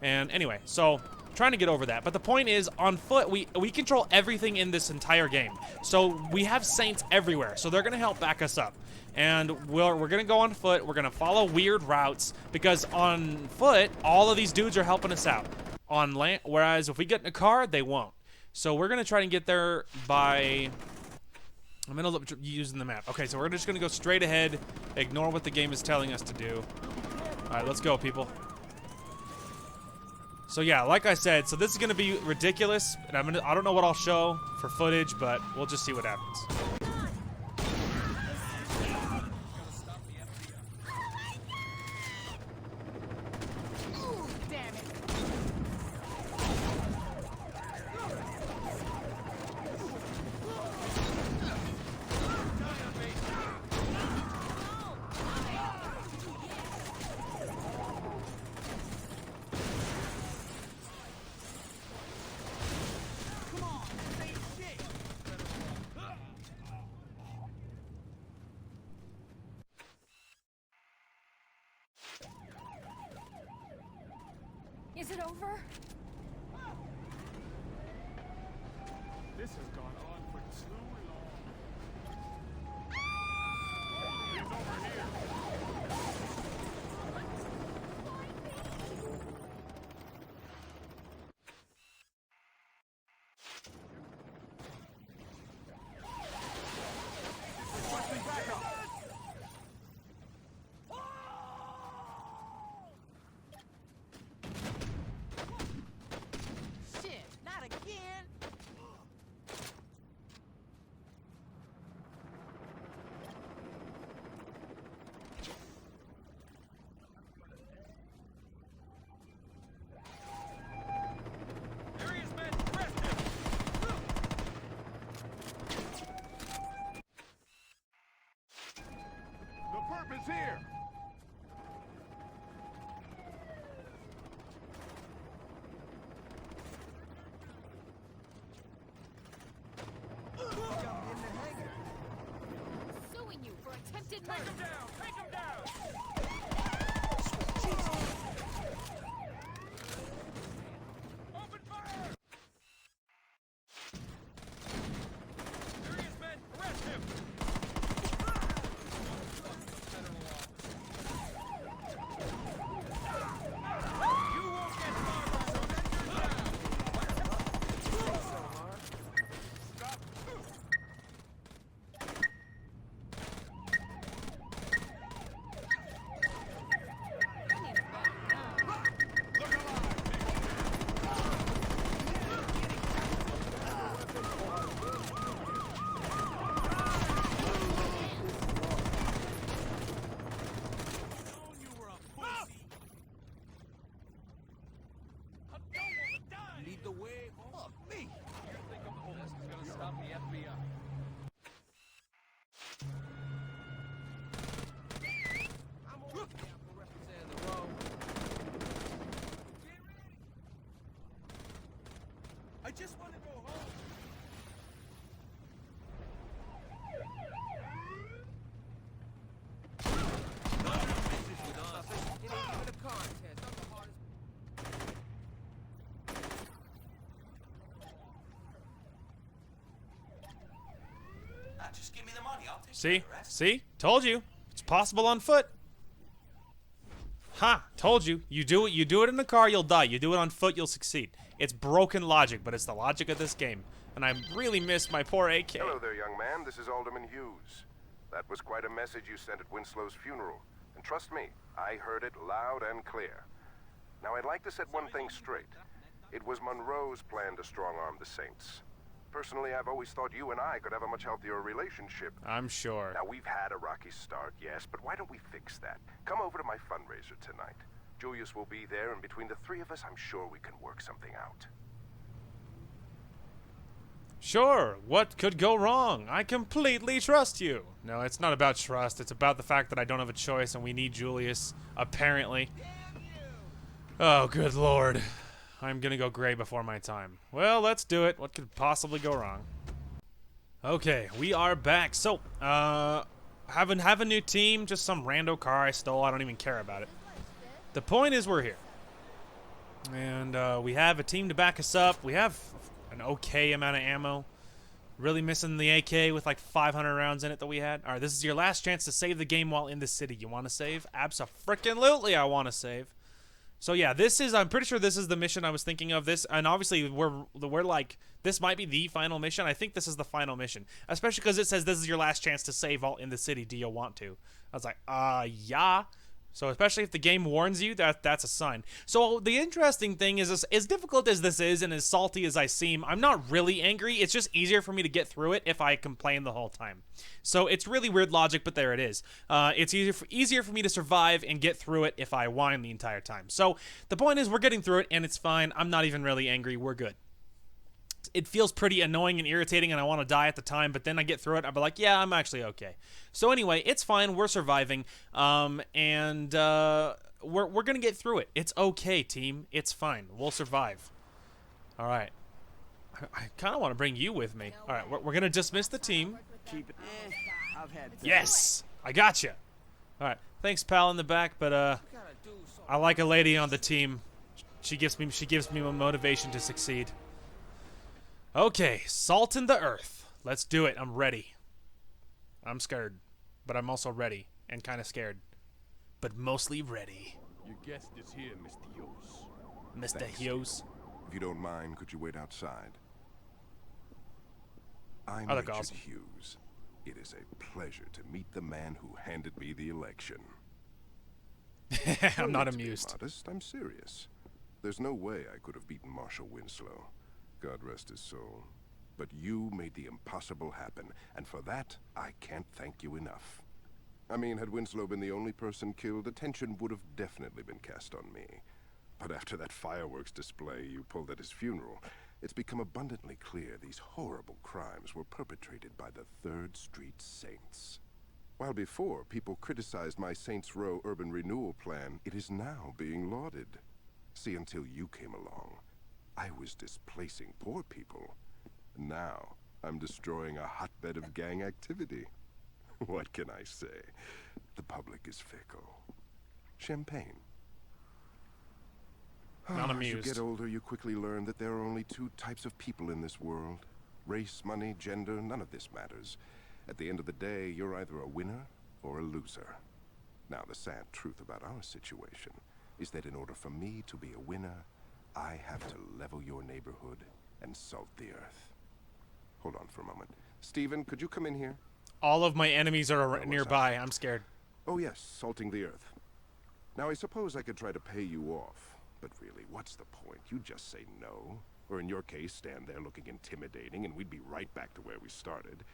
And anyway, so, trying to get over that. But the point is, on foot, we control everything in this entire game. So, we have Saints everywhere, so they're gonna help back us up. And we're gonna go on foot, we're gonna follow weird routes, because on foot, all of these dudes are helping us out. On land, whereas if we get in a car, they won't. So, we're gonna try and get there by... I'm gonna look using the map. Okay, so we're just gonna go straight ahead, ignore what the game is telling us to do. Alright, let's go, people. So yeah, like I said, so this is gonna be ridiculous, and I don't know what I'll show for footage, but we'll just see what happens. Is it over? This has gone on for too long. He's over here. Requesting backup. Shit, not again! Serious men, arrest him! The perp is here! Suing you for attempted murder. Take him down! Take him down! Open fire! Serious men, arrest him! You won't get far, Stop! Lead the way. Fuck me. You think this is gonna stop the FBI? I'm over here for representing the road. I just want to go home. It ain't even a contest. I'm the hardest. Just give me the money. I'll take See? See? Told you. It's possible on foot. Ha! Told you. You do it in the car, you'll die. You do it on foot, you'll succeed. It's broken logic, but it's the logic of this game. And I really miss my poor AK. Hello there, young man. This is Alderman Hughes. That was quite a message you sent at Winslow's funeral. And trust me, I heard it loud and clear. Now, I'd like to set one thing straight. It was Monroe's plan to strong-arm the Saints. Personally, I've always thought you and I could have a much healthier relationship. I'm sure. Now, we've had a rocky start, yes, but why don't we fix that? Come over to my fundraiser tonight. Julius will be there, and between the three of us, I'm sure we can work something out. Sure, what could go wrong? I completely trust you. No, it's not about trust. It's about the fact that I don't have a choice and we need Julius, apparently. Oh, good lord. I'm gonna go gray before my time. Well, let's do it. What could possibly go wrong? Okay, we are back. So, have a new team, just some rando car I stole. I don't even care about it. The point is we're here. And we have a team to back us up. We have an okay amount of ammo. Really missing the AK with like 500 rounds in it that we had. All right, this is your last chance to save the game while in the city. You want to save? Abso-frickin-lutely I want to save. So yeah, I'm pretty sure this is the mission I was thinking of. This, and obviously we're like, this might be the final mission. I think this is the final mission, especially because it says this is your last chance to save while in the city. Do you want to? I was like, yeah. So especially if the game warns you, that's a sign. So the interesting thing is, as difficult as this is and as salty as I seem, I'm not really angry. It's just easier for me to get through it if I complain the whole time. So it's really weird logic, but there it is. It's easier for me to survive and get through it if I whine the entire time. So the point is we're getting through it and it's fine. I'm not even really angry. We're good. It feels pretty annoying and irritating and I want to die at the time, but then I get through it. I'll be like, yeah, I'm actually okay. So anyway, it's fine. We're surviving. And we're going to get through it. It's okay, team. It's fine. We'll survive. All right. I kind of want to bring you with me. All right, we're going to dismiss the team. Keep it. I've had Yes! I got you. All right. Thanks, pal, in the back, but I like a lady on the team. She gives me motivation to succeed. Okay, salt in the earth. Let's do it. I'm ready. I'm scared, but I'm also ready and kind of scared, but mostly ready. Your guest is here, Mr. Hughes. Mr. Thanks. Hughes. If you don't mind, could you wait outside? I'm I look Richard awesome. Hughes. It is a pleasure to meet the man who handed me the election. I'm not To be amused. modest, I'm serious. There's no way I could have beaten Marshal Winslow. God rest his soul. But you made the impossible happen, and for that, I can't thank you enough. I mean, had Winslow been the only person killed, attention would have definitely been cast on me. But after that fireworks display you pulled at his funeral, it's become abundantly clear these horrible crimes were perpetrated by the 3rd Street Saints. While before people criticized my Saints Row urban renewal plan, it is now being lauded. See, until you came along, I was displacing poor people. Now, I'm destroying a hotbed of gang activity. What can I say? The public is fickle. Champagne. Not As you amused. get older, you quickly learn that there are only 2 types of people in this world. Race, money, gender, none of this matters. At the end of the day, you're either a winner or a loser. Now, the sad truth about our situation is that in order for me to be a winner, I have to level your neighborhood and salt the earth. Hold on for a moment. Stephen, could you come in here? All of my enemies are what's nearby. I'm scared. Oh yes, salting the earth. Now I suppose I could try to pay you off, but really, what's the point? You just say no. Or in your case, stand there looking intimidating and we'd be right back to where we started.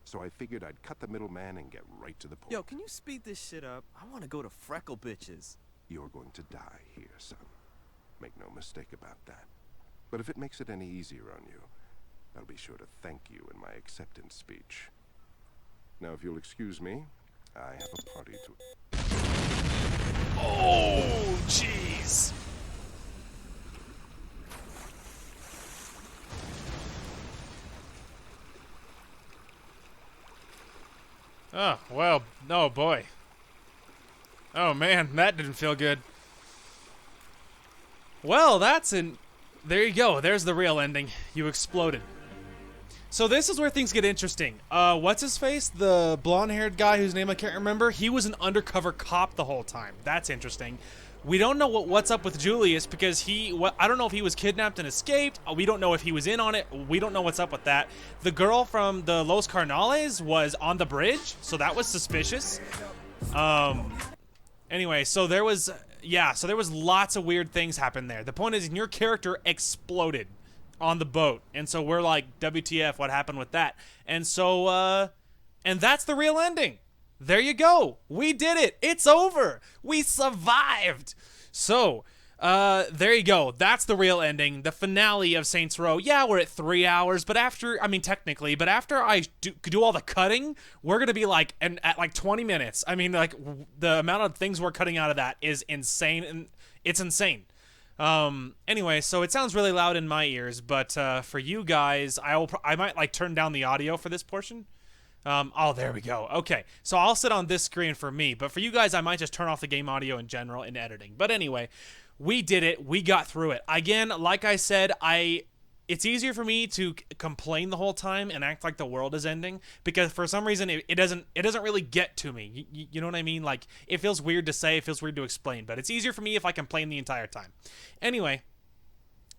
So I figured I'd cut the middleman and get right to the point. Yo, can you speed this shit up? I want to go to Freckle Bitches. You're going to die here, son. Make no mistake about that. But if it makes it any easier on you, I'll be sure to thank you in my acceptance speech. Now, if you'll excuse me, I have a party to... Oh, jeez. Oh, well, no, boy. Oh, man, that didn't feel good. Well, there you go. There's the real ending. You exploded. So this is where things get interesting. What's his face? The blonde-haired guy whose name I can't remember. He was an undercover cop the whole time. That's interesting. We don't know what's up with Julius because I don't know if he was kidnapped and escaped. We don't know if he was in on it. We don't know what's up with that. The girl from the Los Carnales was on the bridge, so that was suspicious. Anyway, so there was lots of weird things happen there. The point is, your character exploded. on the boat. And so we're like, WTF, what happened with that? And so, and that's the real ending. There you go. We did it. It's over. We survived. So, there you go. That's the real ending. The finale of Saints Row. Yeah, we're at 3 hours, but after, I mean, technically, but after I do all the cutting, we're going to be like, at like 20 minutes. I mean, like, the amount of things we're cutting out of that is insane, and it's insane. Anyway, so it sounds really loud in my ears, but, for you guys, I might, like, turn down the audio for this portion. Oh, there we go. Okay, so I'll sit on this screen for me, but for you guys, I might just turn off the game audio in general in editing. But anyway, we did it. We got through it. Again, like I said, it's easier for me to complain the whole time and act like the world is ending, because for some reason it doesn't really get to me. You know what I mean? Like, it feels weird to say, it feels weird to explain, but it's easier for me if I complain the entire time. Anyway,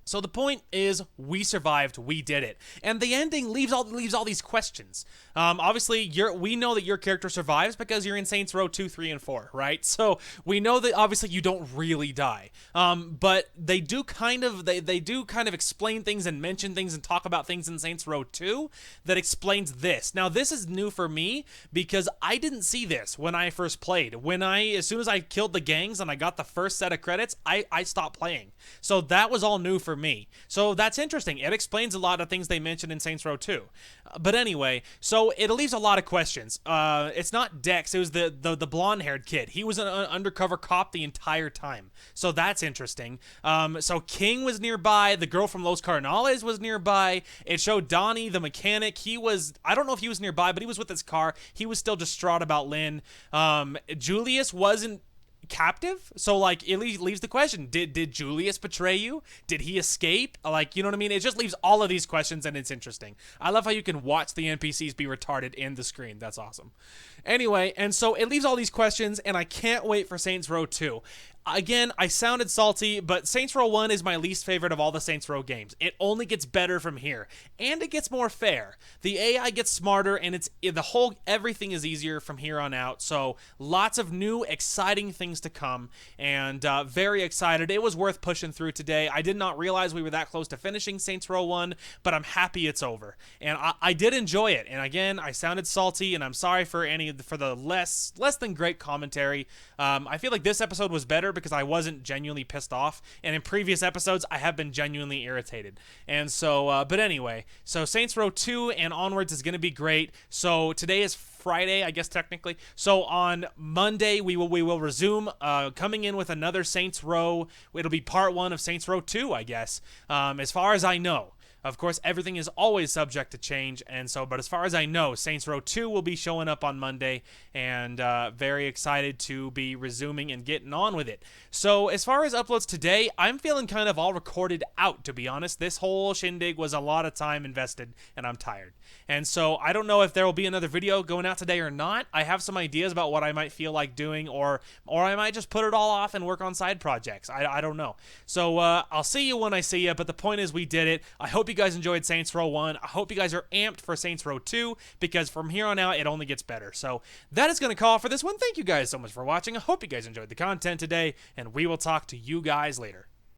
so the point is, we survived, we did it, and the ending leaves all these questions. Obviously, we know that your character survives because you're in Saints Row 2, 3, and 4, right? So we know that obviously you don't really die. But they do kind of explain things and mention things and talk about things in Saints Row 2 that explains this. Now, this is new for me because I didn't see this when I first played. As soon as I killed the gangs and I got the first set of credits, I stopped playing. So that was all new for me. So that's interesting. It explains a lot of things they mentioned in Saints Row 2. But anyway, so it leaves a lot of questions. It's not Dex, it was the blonde-haired kid. He was an undercover cop the entire time. So that's interesting. So King was nearby, the girl from Los Carnales was nearby. It showed Donnie, the mechanic. I don't know if he was nearby, but he was with his car. He was still distraught about Lynn. Julius wasn't captive, so like it leaves the question, did Julius betray you? Did he escape? Like, you know what I mean? It just leaves all of these questions, and it's interesting. I love how you can watch the NPCs be retarded in the screen. That's awesome. Anyway, and so it leaves all these questions, and I can't wait for Saints Row 2. Again, I sounded salty, but Saints Row 1 is my least favorite of all the Saints Row games. It only gets better from here, and it gets more fair. The AI gets smarter, and everything is easier from here on out. So lots of new, exciting things to come, and very excited. It was worth pushing through today. I did not realize we were that close to finishing Saints Row 1, but I'm happy it's over, and I did enjoy it. And again, I sounded salty, and I'm sorry for the less than great commentary. I feel like this episode was better because I wasn't genuinely pissed off, and in previous episodes I have been genuinely irritated. And so but anyway, so Saints Row 2 and onwards is going to be great. So today is Friday, I guess, technically. So on Monday we will resume coming in with another Saints Row. It'll be part 1 of Saints Row 2, I guess, as far as I know. Of course, everything is always subject to change, and so, but as far as I know, Saints Row 2 will be showing up on Monday, and very excited to be resuming and getting on with it. So, as far as uploads today, I'm feeling kind of all recorded out, to be honest. This whole shindig was a lot of time invested, and I'm tired. And so, I don't know if there will be another video going out today or not. I have some ideas about what I might feel like doing, or I might just put it all off and work on side projects. I don't know. So, I'll see you when I see you, but the point is we did it. I hope you guys enjoyed Saints Row 1. I hope you guys are amped for Saints Row 2, because from here on out, it only gets better. So that is going to call for this one. Thank you guys so much for watching. I hope you guys enjoyed the content today, and we will talk to you guys later.